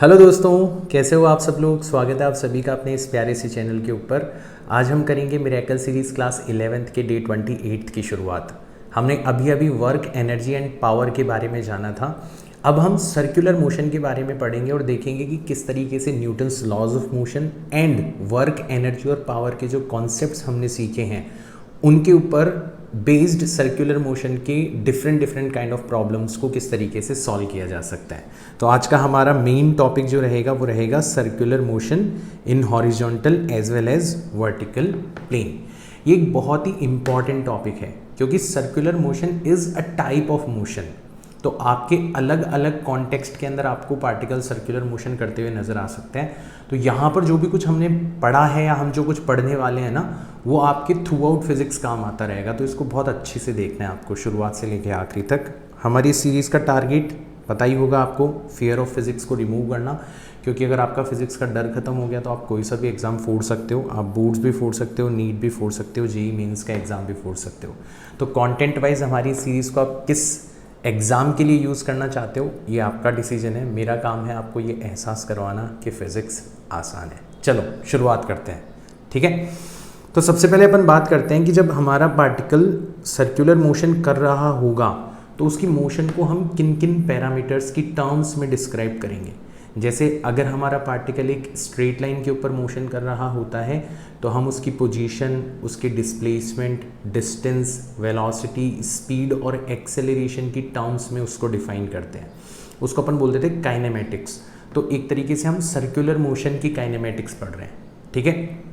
Hello दोस्तों, कैसे हो आप सब लोग। स्वागत है आप सभी का अपने इस प्यारे से चैनल के ऊपर। आज हम करेंगे मिरेकल सीरीज़ क्लास 11th के डे 28 की शुरुआत। हमने अभी अभी वर्क, एनर्जी एंड पावर के बारे में जाना था। अब हम सर्कुलर मोशन के बारे में पढ़ेंगे और देखेंगे कि किस तरीके से Newton's laws of motion and work, energy और पावर के जो कॉन्सेप्ट्स हमने सीखे हैं उनके ऊपर बेस्ड सर्कुलर मोशन के डिफरेंट काइंड ऑफ प्रॉब्लम्स को किस तरीके से सॉल्व किया जा सकता है। तो आज का हमारा मेन टॉपिक जो रहेगा वो रहेगा circular motion in horizontal as well as vertical plane. ये एक बहुत ही इंपॉर्टेंट टॉपिक है क्योंकि circular motion is a type of motion. तो आपके अलग अलग कॉन्टेक्स्ट के अंदर आपको पार्टिकल सर्कुलर मोशन करते हुए नज़र आ सकते हैं। तो यहाँ पर जो भी कुछ हमने पढ़ा है या हम जो कुछ पढ़ने वाले हैं ना, वो आपके थ्रू आउट फिजिक्स काम आता रहेगा। तो इसको बहुत अच्छे से देखना है आपको शुरुआत से लेकर आखिरी तक। हमारी सीरीज़ का टारगेट पता ही होगा आपको, फियर ऑफ फिजिक्स को रिमूव करना। क्योंकि अगर आपका फिजिक्स का डर खत्म हो गया तो आप कोई सा भी एग्ज़ाम फोड़ सकते हो। आप बोर्ड्स भी फोड़ सकते हो, नीट भी फोड़ सकते हो, जेईई मेंस का एग्ज़ाम भी फोड़ सकते हो। तो कंटेंट वाइज हमारी सीरीज़ को आप किस एग्ज़ाम के लिए यूज़ करना चाहते हो ये आपका डिसीजन है। मेरा काम है आपको ये एहसास करवाना कि फ़िज़िक्स आसान है। चलो शुरुआत करते हैं, ठीक है। तो सबसे पहले अपन बात करते हैं कि जब हमारा पार्टिकल सर्कुलर मोशन कर रहा होगा तो उसकी मोशन को हम किन किन पैरामीटर्स की टर्म्स में डिस्क्राइब करेंगे। जैसे अगर हमारा पार्टिकल एक स्ट्रेट लाइन के ऊपर मोशन कर रहा होता है तो हम उसकी पोजीशन, उसके डिस्प्लेसमेंट, डिस्टेंस, वेलोसिटी, स्पीड और एक्सेलरेशन की टर्म्स में उसको डिफाइन करते हैं। उसको अपन बोलते थे काइनेमेटिक्स। तो एक तरीके से हम सर्कुलर मोशन की काइनेमेटिक्स पढ़ रहे हैं, ठीक है।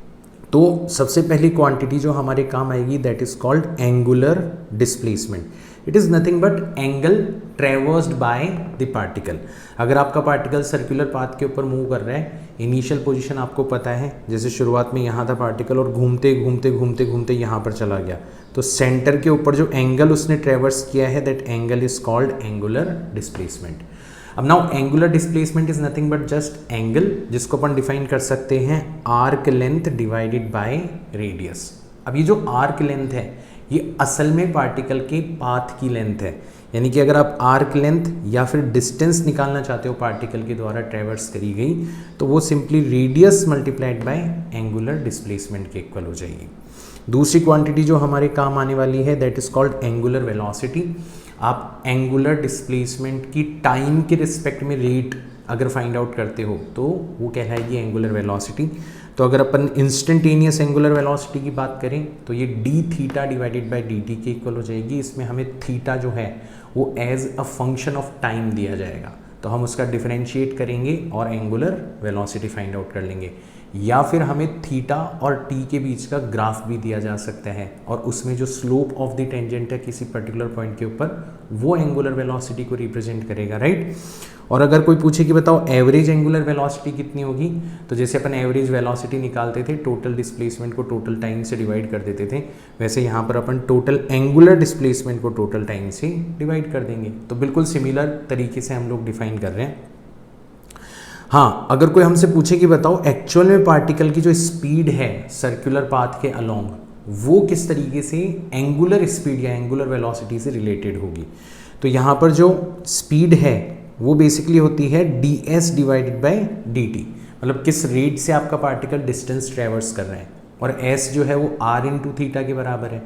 तो सबसे पहली क्वांटिटी जो हमारे काम आएगी that is called angular displacement. It is nothing but angle traversed by the particle. अगर आपका पार्टिकल सर्कुलर पाथ के ऊपर मूव कर रहा है, इनिशियल पोजीशन आपको पता है, जैसे शुरुआत में यहाँ था पार्टिकल और घूमते घूमते घूमते घूमते यहाँ पर चला गया, तो सेंटर के ऊपर जो एंगल उसने ट्रेवर्स किया है that angle is called angular displacement. अब now angular displacement is nothing but just angle, जिसको अपन डिफाइन कर सकते हैं arc length divided by radius. अब ये जो आर्क लेंथ है ये असल में पार्टिकल के पाथ की लेंथ है। यानी कि अगर आप आर्क लेंथ या फिर डिस्टेंस निकालना चाहते हो पार्टिकल के द्वारा ट्रेवर्स करी गई तो वो simply radius multiplied by angular displacement के इक्वल हो जाएगी। दूसरी क्वांटिटी जो हमारे काम आने वाली है that is called angular velocity. आप एंगुलर डिस्प्लेसमेंट की टाइम के रिस्पेक्ट में रेट अगर फाइंड आउट करते हो तो वो कहलाएगी एंगुलर वेलोसिटी। तो अगर अपन इंस्टेंटेनियस एंगुलर वेलोसिटी की बात करें तो ये D theta divided by D T के इक्वल हो जाएगी। इसमें हमें थीटा जो है वो as a function of time दिया जाएगा, तो हम उसका डिफरेंशिएट करेंगे और एंगुलर वेलोसिटी फाइंड आउट कर लेंगे। या फिर हमें थीटा और टी के बीच का ग्राफ भी दिया जा सकता है और उसमें जो स्लोप ऑफ द टेंजेंट है किसी पर्टिकुलर पॉइंट के ऊपर वो एंगुलर वेलोसिटी को रिप्रेजेंट करेगा, राइट। और अगर कोई पूछे कि बताओ एवरेज एंगुलर वेलोसिटी कितनी होगी, तो जैसे अपन एवरेज वेलोसिटी निकालते थे टोटल डिस्प्लेसमेंट को टोटल टाइम से डिवाइड कर देते थे, वैसे यहाँ पर अपन टोटल एंगुलर डिस्प्लेसमेंट को टोटल टाइम से डिवाइड कर देंगे। तो बिल्कुल सिमिलर तरीके से हम लोग डिफाइन कर रहे हैं। हाँ, अगर कोई हमसे पूछे कि बताओ एक्चुअल में पार्टिकल की जो स्पीड है सर्कुलर पाथ के अलोंग वो किस तरीके से एंगुलर स्पीड या एंगुलर वेलोसिटी से रिलेटेड होगी, तो यहाँ पर जो स्पीड है वो बेसिकली होती है D S divided by D T. मतलब किस रेट से आपका पार्टिकल डिस्टेंस ट्रेवर्स कर रहे हैं, और एस जो है वो आर इंटू थीटा के बराबर है।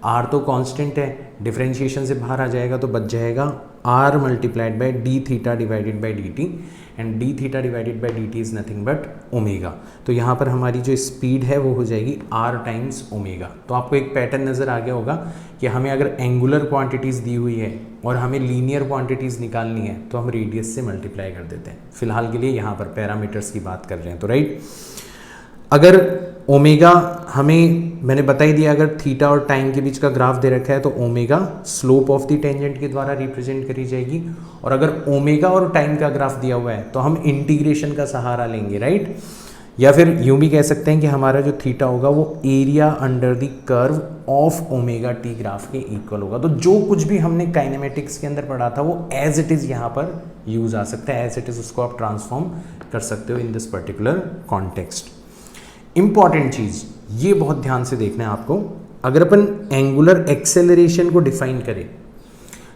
आर तो कांस्टेंट है, डिफरेंशिएशन से बाहर आ जाएगा तो बच जाएगा R multiplied by D theta divided by D T, and D theta divided by D T is nothing but omega. तो यहाँ पर हमारी जो स्पीड है वो हो जाएगी आर टाइम्स ओमेगा। तो आपको एक पैटर्न नज़र आ गया होगा कि हमें अगर एंगुलर क्वांटिटीज़ दी हुई है और हमें लीनियर क्वांटिटीज़ निकालनी है तो हम रेडियस से मल्टीप्लाई कर देते हैं। फिलहाल के लिए यहाँ पर पैरामीटर्स की बात कर रहे हैं, तो राइट। अगर ओमेगा हमें मैंने बता ही दिया, अगर थीटा और टाइम के बीच का ग्राफ दे रखा है तो omega slope of the tangent के द्वारा रिप्रेजेंट करी जाएगी। और अगर ओमेगा और टाइम का ग्राफ दिया हुआ है तो हम इंटीग्रेशन का सहारा लेंगे, राइट। या फिर यूं भी कह सकते हैं कि हमारा जो थीटा होगा वो area under the curve of omega T graph के इक्वल होगा। तो जो कुछ भी हमने काइनेमेटिक्स के अंदर पढ़ा था वो एज इट इज़ यहाँ पर यूज आ सकता है, एज इट इज़ उसको आप ट्रांसफॉर्म कर सकते हो in this particular context. Important चीज़ ये बहुत ध्यान से देखना है आपको, अगर अपन एंगुलर एक्सेलरेशन को डिफाइन करें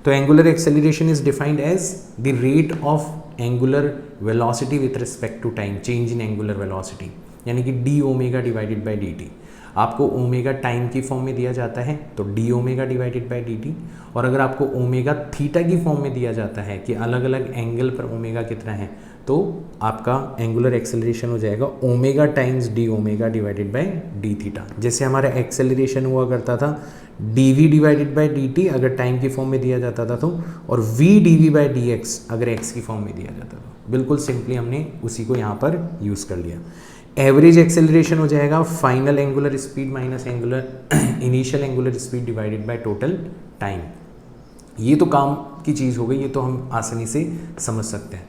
तो angular acceleration is defined as the rate of angular velocity with respect to time, change in angular velocity, यानी कि d omega divided by D t. आपको ओमेगा टाइम की फॉर्म में दिया जाता है तो d omega divided by D t, और अगर आपको ओमेगा थीटा की फॉर्म में दिया जाता है कि अलग अलग एंगल पर ओमेगा कितना है, तो आपका एंगुलर एक्सेलरेशन हो जाएगा omega times D omega divided by D theta. जैसे हमारा एक्सेलरेशन हुआ करता था D V divided by D T अगर टाइम की फॉर्म में दिया जाता था तो, और V D V by D X अगर एक्स की फॉर्म में दिया जाता था। बिल्कुल सिंपली हमने उसी को यहाँ पर यूज़ कर लिया। एवरेज एक्सेलरेशन हो जाएगा final angular speed minus angular initial angular speed divided by total time. ये तो काम की चीज़ हो गई, ये तो हम आसानी से समझ सकते हैं।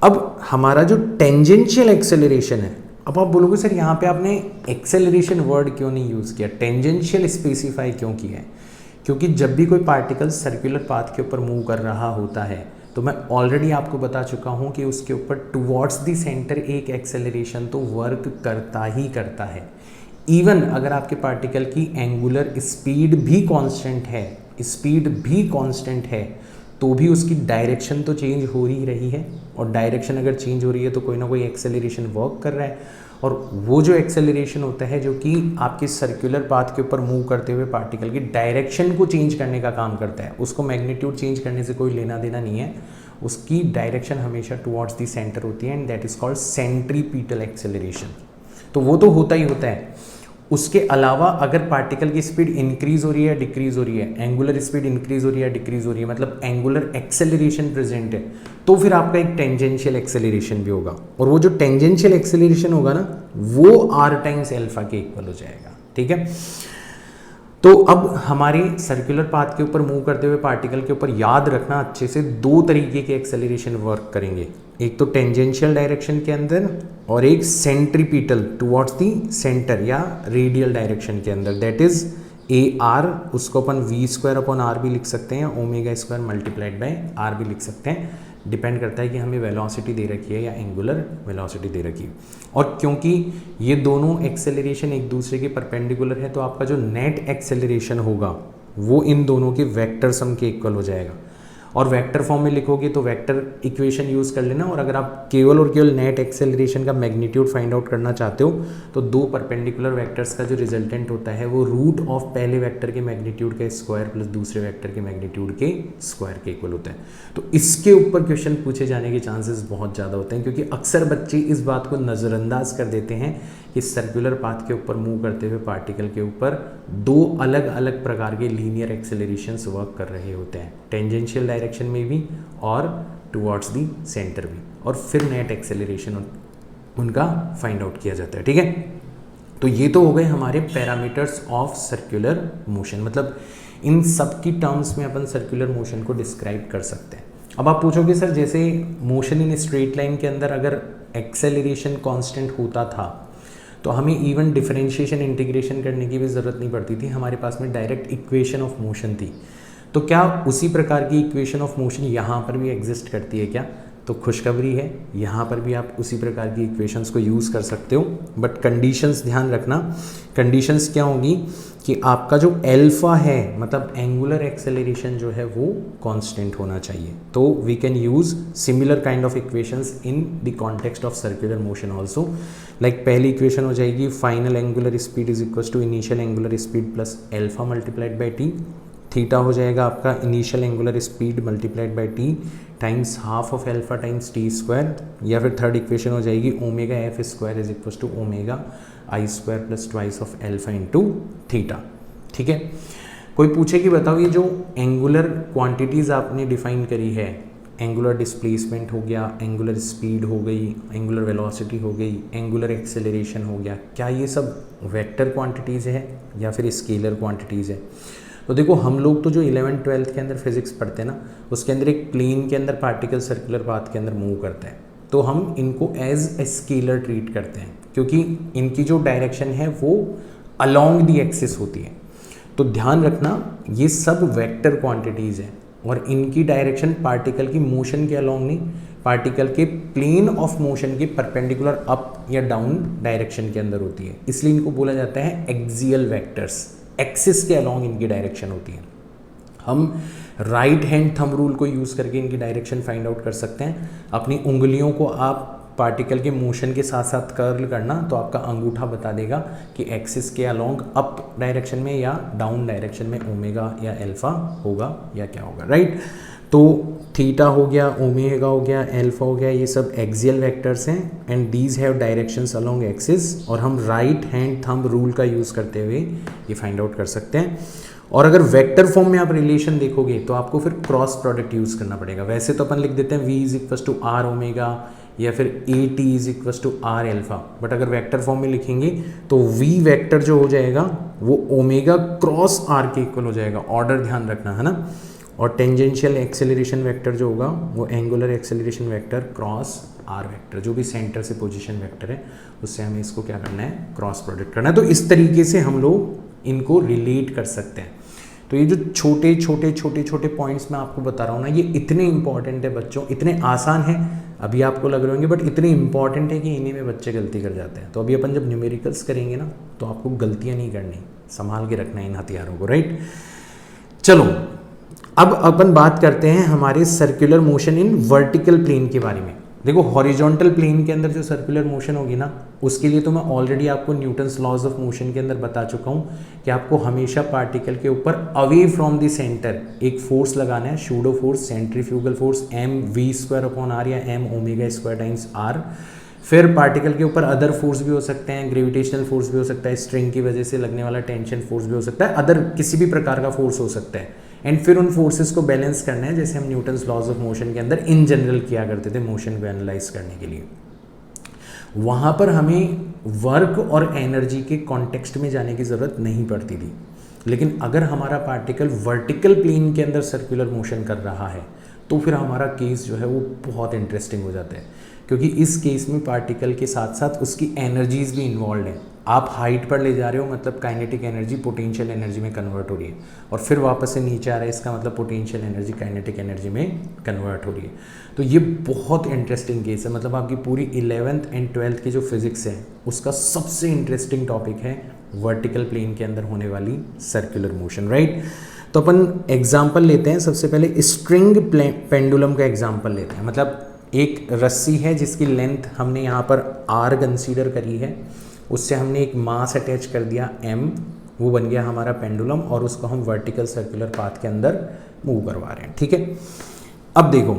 अब हमारा जो टेंजेंशियल एक्सेलरेशन है, अब आप बोलोगे सर यहाँ पे आपने एक्सेलरेशन वर्ड क्यों नहीं यूज़ किया, टेंजेंशियल स्पेसिफाई क्यों किया है? क्योंकि जब भी कोई पार्टिकल सर्कुलर पाथ के ऊपर मूव कर रहा होता है तो मैं ऑलरेडी आपको बता चुका हूँ कि उसके ऊपर टुवर्ड्स द सेंटर एक एक्सेलरेशन तो वर्क करता ही करता है। इवन अगर आपके पार्टिकल की एंगुलर स्पीड भी कांस्टेंट है, तो भी उसकी डायरेक्शन तो चेंज हो ही रही है, और डायरेक्शन अगर चेंज हो रही है तो कोई ना कोई एक्सेलरेशन वर्क कर रहा है, और वो जो एक्सेलरेशन होता है जो कि आपके सर्कुलर पाथ के ऊपर मूव करते हुए पार्टिकल की डायरेक्शन को चेंज करने का काम करता है। उसको मैग्नीट्यूड चेंज करने से कोई लेना देना नहीं है, उसकी डायरेक्शन हमेशा टुवर्ड्स द सेंटर होती है, and that is called centripetal acceleration. तो वो तो होता ही होता है। उसके अलावा अगर पार्टिकल की स्पीड इंक्रीज हो रही है डिक्रीज हो रही है, एंगुलर स्पीड इंक्रीज हो रही है डिक्रीज हो रही है, मतलब एंगुलर एक्सेलरेशन प्रेजेंट है, तो फिर आपका एक टेंजेंशियल एक्सेलरेशन भी होगा, और वो जो टेंजेंशियल एक्सेलरेशन होगा ना वो आर टाइम्स एल्फा के इक्वल हो जाएगा। ठीक है, तो अब हमारे सर्कुलर पाथ के ऊपर मूव करते हुए पार्टिकल के ऊपर याद रखना अच्छे से, दो तरीके के एक्सेलरेशन वर्क करेंगे, एक तो टेंजेंशियल डायरेक्शन के अंदर और एक सेंट्रीपिटल टुवर्ड्स द सेंटर या रेडियल डायरेक्शन के अंदर, दैट इज ए आर, उसको अपन वी स्क्वायर अपॉन आर भी लिख सकते हैं, omega square multiplied by R भी लिख सकते हैं, डिपेंड करता है कि हमें वेलोसिटी दे रखी है या एंगुलर वेलोसिटी दे रखी है। और क्योंकि ये दोनों एक्सेलरेशन एक दूसरे के परपेंडिकुलर है, तो आपका जो नेट एक्सेलरेशन होगा वो इन दोनों के वेक्टर सम के इक्वल हो जाएगा, और वेक्टर फॉर्म में लिखोगे तो वेक्टर इक्वेशन यूज़ कर लेना। और अगर आप केवल और केवल नेट एक्सेलरेशन का मैग्नीट्यूड फाइंड आउट करना चाहते हो तो दो परपेंडिकुलर वेक्टर्स का जो रिजल्टेंट होता है वो रूट ऑफ पहले वेक्टर के मैग्नीट्यूड के स्क्वायर प्लस दूसरे वेक्टर के मैग्नीट्यूड के स्क्वायर के इक्वल होता है। तो इसके ऊपर क्वेश्चन पूछे जाने के चांसेस बहुत ज़्यादा होते हैं, क्योंकि अक्सर बच्चे इस बात को नज़रअंदाज कर देते हैं कि सर्कुलर पाथ के ऊपर मूव करते हुए पार्टिकल के ऊपर दो अलग अलग प्रकार के लीनियर एक्सेलरेशंस वर्क कर रहे होते हैं, टेंजेंशियल डायरेक्शन में भी और टुवर्ड्स दी सेंटर भी, और फिर नेट एक्सेलरेशन उनका फाइंड आउट किया जाता है। ठीक है, तो ये तो हो गए हमारे पैरामीटर्स ऑफ सर्कुलर मोशन, मतलब इन सब की टर्म्स में अपन सर्कुलर मोशन को डिस्क्राइब कर सकते हैं। अब आप पूछोगे सर जैसे मोशन इन स्ट्रेट लाइन के अंदर अगर एक्सेलरेशन कांस्टेंट होता था तो हमें इवन डिफरेंशिएशन इंटीग्रेशन करने की भी ज़रूरत नहीं पड़ती थी, हमारे पास में डायरेक्ट इक्वेशन ऑफ मोशन थी। तो क्या उसी प्रकार की इक्वेशन ऑफ मोशन यहाँ पर भी एग्जिस्ट करती है क्या? तो खुशखबरी है, यहाँ पर भी आप उसी प्रकार की इक्वेशंस को यूज़ कर सकते हो, बट कंडीशंस ध्यान रखना। कंडीशंस क्या होंगी कि आपका जो एल्फा है मतलब एंगुलर एक्सेलरेशन जो है वो कांस्टेंट होना चाहिए। तो we can use similar kind of equations in the context of circular motion also. Like पहली इक्वेशन हो जाएगी final angular speed is equal to initial angular speed plus alpha multiplied by T. Theta हो जाएगा आपका initial angular speed multiplied by T times half of alpha times T square, या फिर third equation हो जाएगी omega F square is equal to omega I square plus twice of alpha into theta. ठीक है, कोई पूछे कि बताओ ये जो एंगुलर क्वांटिटीज़ आपने डिफाइन करी है, एंगुलर डिस्प्लेसमेंट हो गया, एंगुलर स्पीड हो गई, एंगुलर वेलोसिटी हो गई, एंगुलर एक्सेलरेशन हो गया, क्या ये सब वेक्टर क्वांटिटीज़ है या फिर स्केलर क्वांटिटीज़ है? तो देखो हम लोग तो जो 11th-12th के अंदर फिजिक्स पढ़ते हैं ना, उसके अंदर एक प्लेन के अंदर पार्टिकल सर्कुलर पाथ के अंदर मूव करते हैं, तो हम इनको एज ए स्केलर ट्रीट करते हैं, क्योंकि इनकी जो डायरेक्शन है वो अलोंग दी एक्सिस होती है। तो ध्यान रखना ये सब वेक्टर क्वांटिटीज़ हैं और इनकी डायरेक्शन पार्टिकल की मोशन के अलोंग नहीं, पार्टिकल के प्लेन ऑफ मोशन के परपेंडिकुलर अप या डाउन डायरेक्शन के अंदर होती है, इसलिए इनको बोला जाता है एक्सियल वेक्टर्स। एक्सिस के अलोंग इनकी डायरेक्शन होती है। हम राइट हैंड थंब रूल को यूज़ करके इनकी डायरेक्शन फाइंड आउट कर सकते हैं। अपनी उंगलियों को आप पार्टिकल के मोशन के साथ साथ कर्ल करना, तो आपका अंगूठा बता देगा कि एक्सिस के अलोंग अप डायरेक्शन में या डाउन डायरेक्शन में ओमेगा या अल्फा होगा या क्या होगा, राइट। तो थीटा हो गया, ओमेगा हो गया, अल्फा हो गया, ये सब एक्सियल वेक्टर्स हैं and these have directions along axis, और हम राइट हैंड थंब रूल का यूज़ करते हुए ये फाइंड आउट कर सकते हैं। और अगर वेक्टर फॉर्म में आप रिलेशन देखोगे तो आपको फिर क्रॉस प्रोडक्ट यूज़ करना पड़ेगा। वैसे तो अपन लिख देते हैं v is equals to R omega या फिर A T is equals to R alpha, but अगर वेक्टर फॉर्म में लिखेंगे तो v वेक्टर जो हो जाएगा वो ओमेगा क्रॉस आर के इक्वल हो जाएगा। ऑर्डर ध्यान रखना है ना। और टेंजेंशियल एक्सेलरेशन वेक्टर जो होगा वो angular acceleration vector cross R vector, जो भी सेंटर से पोजीशन वेक्टर है उससे हमें इसको क्या करना है, क्रॉस प्रोडक्ट करना है। तो इस तरीके से हम लोग इनको रिलेट कर सकते हैं। तो ये जो छोटे छोटे छोटे छोटे पॉइंट्स मैं आपको बता रहा हूँ ना, ये इतने इंपॉर्टेंट है बच्चों, इतने आसान है अभी आपको लग रहे होंगे, बट इतने इंपॉर्टेंट है कि इन्हीं में बच्चे गलती कर जाते हैं। तो अभी अपन जब न्यूमेरिकल्स करेंगे ना तो आपको गलतियाँ नहीं करनी, संभाल के रखना है इन हथियारों को, राइट। चलो अब अपन बात करते हैं हमारे circular motion in vertical plane के बारे में। देखो हॉरिजॉन्टल प्लेन के अंदर जो सर्कुलर मोशन होगी ना, उसके लिए तो मैं ऑलरेडी आपको न्यूटन्स लॉज ऑफ मोशन के अंदर बता चुका हूँ कि आपको हमेशा पार्टिकल के ऊपर अवे फ्रॉम द सेंटर एक फोर्स लगाना है, pseudo force, centrifugal force m v square upon r या m omega square times r. फिर पार्टिकल के ऊपर अदर फोर्स भी हो सकते हैं, ग्रेविटेशनल फोर्स भी हो सकता है, स्ट्रिंग की वजह से लगने वाला टेंशन फोर्स भी हो सकता है, अदर किसी भी प्रकार का फोर्स हो सकता है। एंड फिर उन फोर्सेस को बैलेंस करना है, जैसे हम न्यूटन्स लॉज ऑफ मोशन के अंदर इन जनरल किया करते थे मोशन को एनालाइज करने के लिए। वहाँ पर हमें वर्क और एनर्जी के कॉन्टेक्स्ट में जाने की ज़रूरत नहीं पड़ती थी। लेकिन अगर हमारा पार्टिकल वर्टिकल प्लेन के अंदर सर्कुलर मोशन कर रहा है तो फिर हमारा केस जो है वो बहुत इंटरेस्टिंग हो जाता है, क्योंकि इस केस में पार्टिकल के साथ साथ उसकी एनर्जीज भी इन्वॉल्व हैं। आप हाइट पर ले जा रहे हो, मतलब काइनेटिक एनर्जी पोटेंशियल एनर्जी में कन्वर्ट हो रही है, और फिर वापस से नीचे आ रहा है, इसका मतलब पोटेंशियल एनर्जी काइनेटिक एनर्जी में कन्वर्ट हो रही है। तो ये बहुत इंटरेस्टिंग केस है, मतलब आपकी पूरी 11th एंड 12th की जो फिजिक्स है उसका सबसे इंटरेस्टिंग टॉपिक है वर्टिकल प्लेन के अंदर होने वाली सर्कुलर मोशन, राइट। तो अपन एग्जाम्पल लेते हैं। सबसे पहले स्ट्रिंग पेंडुलम का एग्जाम्पल लेते हैं। मतलब एक रस्सी है जिसकी लेंथ हमने यहाँ पर r कंसीडर करी है, उससे हमने एक मास अटैच कर दिया m, वो बन गया हमारा पेंडुलम, और उसको हम वर्टिकल सर्कुलर पाथ के अंदर मूव करवा रहे हैं, ठीक है। अब देखो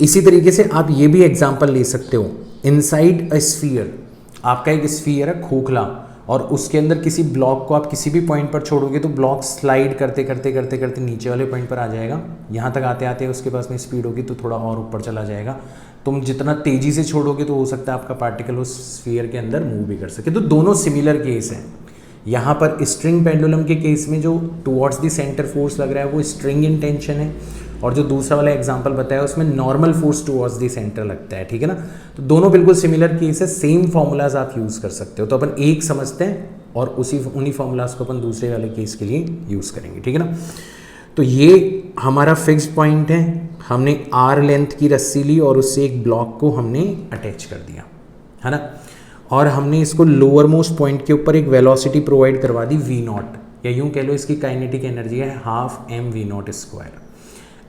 इसी तरीके से आप ये भी एग्जांपल ले सकते हो। इनसाइड अ स्फीयर, आपका एक स्फीयर है खोखला, और उसके अंदर किसी ब्लॉक को आप किसी भी पॉइंट पर छोड़ोगे तो ब्लॉक स्लाइड करते करते करते करते नीचे वाले पॉइंट पर आ जाएगा। यहाँ तक आते आते उसके पास में स्पीड होगी तो थोड़ा और ऊपर चला जाएगा। तुम जितना तेज़ी से छोड़ोगे तो हो सकता है आपका पार्टिकल उस स्फीयर के अंदर मूव भी कर सके। तो दोनों सिमिलर केस हैं। यहाँ पर स्ट्रिंग पेंडुलम के केस में जो टुवर्ड्स द सेंटर फोर्स लग रहा है वो स्ट्रिंग इन टेंशन है, और जो दूसरा वाला एग्जांपल बताया उसमें normal force towards the centre लगता है, ठीक है ना। तो दोनों बिल्कुल सिमिलर केस है, सेम फॉर्मूलाज आप यूज़ कर सकते हो। तो अपन एक समझते हैं और उन्हीं फॉर्मूलाज को अपन दूसरे वाले केस के लिए यूज़ करेंगे, ठीक है ना। तो ये हमारा फिक्स्ड पॉइंट है, हमने आर लेंथ की रस्सी ली और उससे एक ब्लॉक को हमने अटैच कर दिया, है ना, और हमने इसको लोअर मोस्ट पॉइंट के ऊपर एक वेलोसिटी प्रोवाइड करवा दी v नॉट, या यूँ कह लो इसकी काइनेटिक एनर्जी है half m v not square.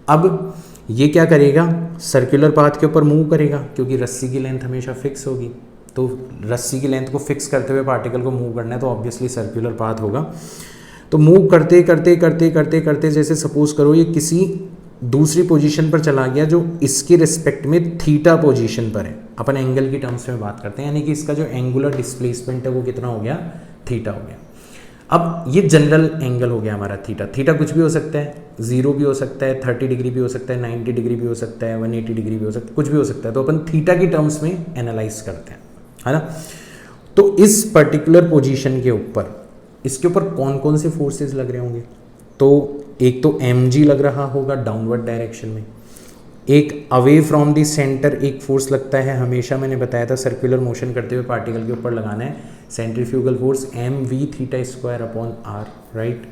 अब ये क्या करेगा, सर्कुलर पाथ के ऊपर मूव करेगा, क्योंकि रस्सी की लेंथ हमेशा फिक्स होगी। तो रस्सी की लेंथ को फिक्स करते हुए पार्टिकल को मूव करना है तो ऑब्वियसली सर्कुलर पाथ होगा। तो मूव करते करते करते करते करते जैसे सपोज करो ये किसी दूसरी पोजीशन पर चला गया जो इसके रिस्पेक्ट में थीटा पोजीशन पर है। अपन एंगल की टर्म्स में बात करते हैं, यानी कि इसका जो एंगुलर डिस्प्लेसमेंट है वो कितना हो गया, थीटा हो गया। अब ये जनरल एंगल हो गया हमारा थीटा। थीटा कुछ भी हो सकता है, 0 भी हो सकता है, 30 डिग्री भी हो सकता है, 90 डिग्री भी हो सकता है, 180 डिग्री भी हो सकता है, कुछ भी हो सकता है। तो अपन थीटा की टर्म्स में एनालाइज करते हैं, है ना। तो इस पर्टिकुलर पोजीशन के ऊपर इसके ऊपर कौन कौन से फोर्सेस लग रहे होंगे, तो एक तो mg लग रहा होगा डाउनवर्ड डायरेक्शन में, एक अवे फ्रॉम द सेंटर एक फोर्स लगता है, हमेशा मैंने बताया था सर्कुलर मोशन करते हुए पार्टिकल के ऊपर लगाना है, centrifugal force mv theta square upon r, right.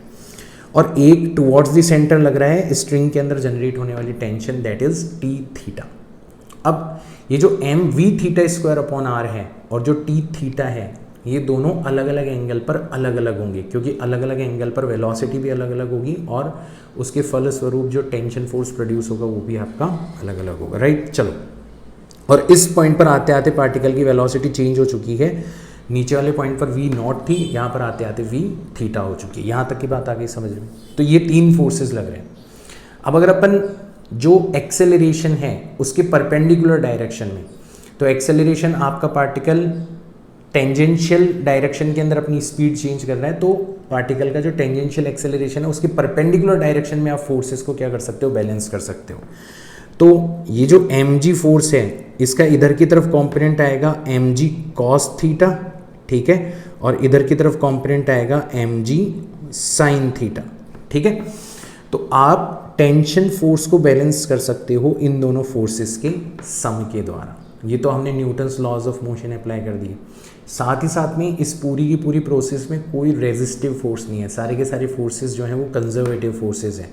और एक टुवर्ड्स द सेंटर लग रहा है स्ट्रिंग के अंदर जनरेट होने वाली tension, that is t theta. अब ये जो mv theta square upon r है और जो t थीटा है ये दोनों अलग अलग एंगल पर अलग अलग होंगे, क्योंकि अलग अलग एंगल पर वेलोसिटी भी अलग अलग होगी और उसके फलस्वरूप जो टेंशन फोर्स प्रोड्यूस होगा वो भी आपका अलग अलग होगा, राइट। चलो, और इस पॉइंट पर आते आते पार्टिकल की वेलोसिटी चेंज हो चुकी है। नीचे वाले पॉइंट पर v नॉट थी, यहाँ पर आते आते v थीटा हो चुकी है। यहाँ तक की बात आ गई समझ में। तो ये 3 फोर्सेस लग रहे हैं। अब अगर अपन जो एक्सेलरेशन है उसके परपेंडिकुलर डायरेक्शन में, तो एक्सेलरेशन आपका पार्टिकल टेंजेंशियल डायरेक्शन के अंदर अपनी स्पीड चेंज कर रहा है, तो पार्टिकल का जो टेंजेंशियल एक्सेलरेशन है उसके परपेंडिकुलर डायरेक्शन में आप फोर्सेस को क्या कर सकते हो, बैलेंस कर सकते हो। तो ये जो mg फोर्स है इसका इधर की तरफ कॉम्पोनेंट आएगा mg cos थीटा, ठीक है, और इधर की तरफ कॉम्पोनेंट आएगा mg sin थीटा, ठीक है। तो आप टेंशन फोर्स को बैलेंस कर सकते हो इन दोनों फोर्सेस के सम के द्वारा। ये तो हमने Newton's laws of motion apply कर दिए। साथ ही साथ में इस पूरी की पूरी प्रोसेस में कोई रेजिस्टिव फोर्स नहीं है, सारे के सारे फोर्सेस जो हैं वो कंजर्वेटिव फोर्सेस हैं।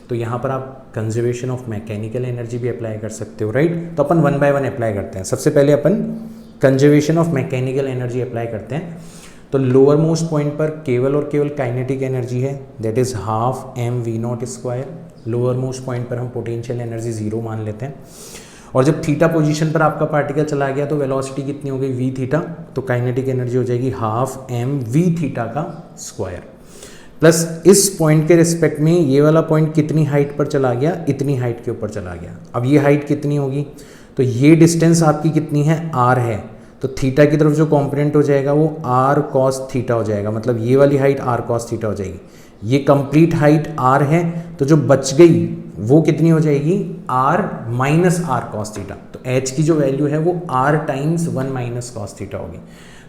तो यहाँ पर आप कंजर्वेशन ऑफ मैकेनिकल एनर्जी भी अप्लाई कर सकते हो, राइट। तो अपन 1 बाय 1 अप्लाई करते हैं। सबसे पहले अपन conservation of mechanical energy apply करते हैं। तो लोअर मोस्ट पॉइंट पर केवल और केवल काइनेटिक एनर्जी है, that is half mv0 square. Lower most point पर हम पोटेंशियल एनर्जी 0 मान लेते हैं। और जब थीटा पोजीशन पर आपका पार्टिकल चला गया तो वेलोसिटी कितनी हो गई, v थीटा। तो काइनेटिक एनर्जी हो जाएगी हाफ mv थीटा का स्क्वायर, प्लस इस पॉइंट के रिस्पेक्ट में ये वाला पॉइंट कितनी हाइट पर चला गया, इतनी हाइट के ऊपर चला गया। अब ये हाइट कितनी होगी, तो ये डिस्टेंस आपकी कितनी है, r है। तो थीटा की तरफ जो कॉम्पोनेंट हो जाएगा वो r cos थीटा हो जाएगा, मतलब ये वाली हाइट r cos थीटा हो जाएगी। ये कंप्लीट हाइट r है, तो जो बच गई वो कितनी हो जाएगी, r minus r cos theta. तो h की जो वैल्यू है वो r times 1 minus cos theta होगी।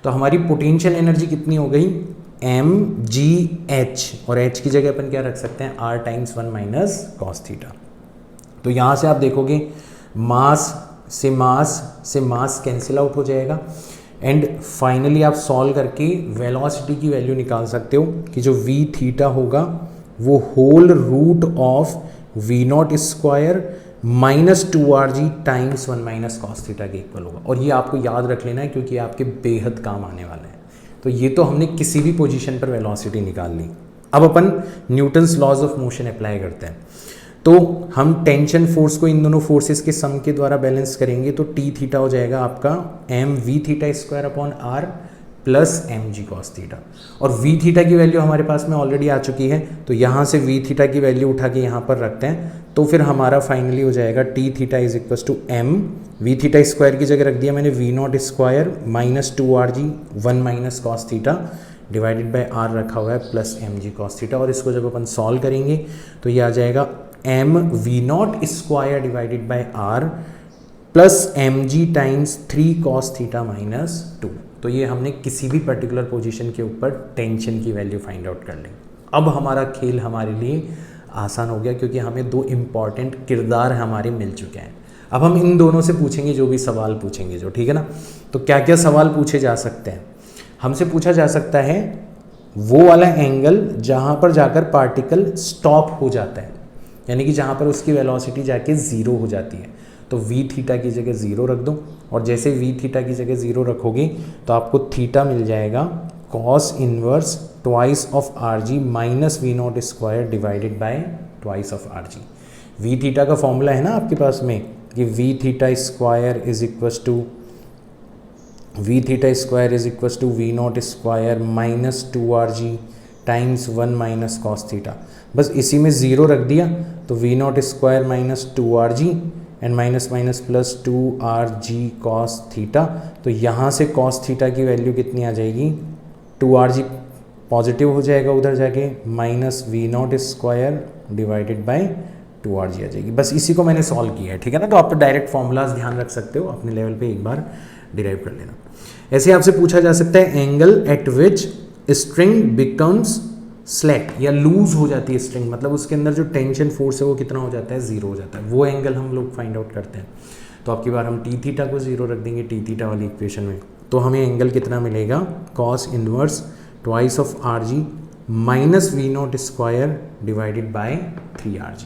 तो हमारी पोटेंशियल एनर्जी कितनी हो गई, mgh, और h की जगह अपन क्या रख सकते हैं, r times 1 minus cos theta. तो यहाँ से आप देखोगे मास से मास कैंसिल आउट हो जाएगा एंड फाइनली आप सॉल्व करके वेलोसिटी की वैल्यू निकाल सकते हो कि जो v थीटा होगा वो whole root of v0 square minus 2rg times 1 minus cos theta के इक्वल होगा। और ये आपको याद रख लेना है क्योंकि आपके बेहद काम आने वाला है। तो ये तो हमने किसी भी पोजीशन पर वेलोसिटी निकाल ली। अब अपन Newton's laws of motion apply करते हैं। तो हम टेंशन फोर्स को इन दोनों फोर्सेस के सम के द्वारा बैलेंस करेंगे। तो टी थीटा हो जाएगा आपका mv theta square upon r plus mg cos theta, और v थीटा की वैल्यू हमारे पास में ऑलरेडी आ चुकी है। तो यहाँ से v थीटा की वैल्यू उठा के यहाँ पर रखते हैं। तो फिर हमारा फाइनली हो जाएगा t theta is equal to m v theta square की जगह रख दिया मैंने v0 square minus 2rg 1 minus cos theta divided by r रखा हुआ है प्लस mg cos थीटा। और इसको जब अपन सॉल्व करेंगे तो ये आ जाएगा m v0 square divided by r plus mg times 3 cos theta minus 2। तो ये हमने किसी भी पर्टिकुलर पोजीशन के ऊपर टेंशन की वैल्यू फाइंड आउट कर ली। अब हमारा खेल हमारे लिए आसान हो गया क्योंकि हमें 2 इम्पॉर्टेंट किरदार हमारे मिल चुके हैं। अब हम इन दोनों से पूछेंगे जो भी सवाल पूछेंगे जो, ठीक है ना। तो क्या क्या सवाल पूछे जा सकते हैं, हमसे पूछा जा सकता है वो वाला एंगल जहाँ पर जाकर पार्टिकल स्टॉप हो जाता है, यानी कि जहाँ पर उसकी वेलोसिटी जाके 0 हो जाती है। तो v थीटा की जगह 0 रख दो, और जैसे v थीटा की जगह 0 रखोगे तो आपको थीटा मिल जाएगा cos inverse twice of rg minus v0 square divided by twice of rg। v theta का फॉर्मूला है ना आपके पास में कि v theta square is equal to v0 square minus 2rg times 1 minus cos theta. बस इसी में 0 रख दिया तो v0 square minus 2rg and minus minus plus 2rg cos theta. तो यहाँ से cos थीटा की वैल्यू कितनी आ जाएगी, 2rg पॉजिटिव हो जाएगा उधर जाके minus v0 square divided bye 2rg आ जाएगी। बस इसी को मैंने सॉल्व किया है, ठीक है ना। तो आप डायरेक्ट फॉर्मूलाज ध्यान रख सकते हो, अपने लेवल पे एक बार डिराइव कर लेना। ऐसे आपसे पूछा जा सकता है एंगल एट विच स्ट्रिंग बिकम्स स्लैक या लूज हो जाती है स्ट्रिंग, मतलब उसके अंदर जो टेंशन फोर्स है वो कितना हो जाता है, 0 हो जाता है। वो एंगल हम लोग फाइंड आउट करते हैं। तो आपकी बार हम टी थीटा को 0 रख देंगे टी थीटा वाली इक्वेशन में, तो हमें एंगल कितना मिलेगा, cos inverse twice of rg minus v0 square divided by 3rg।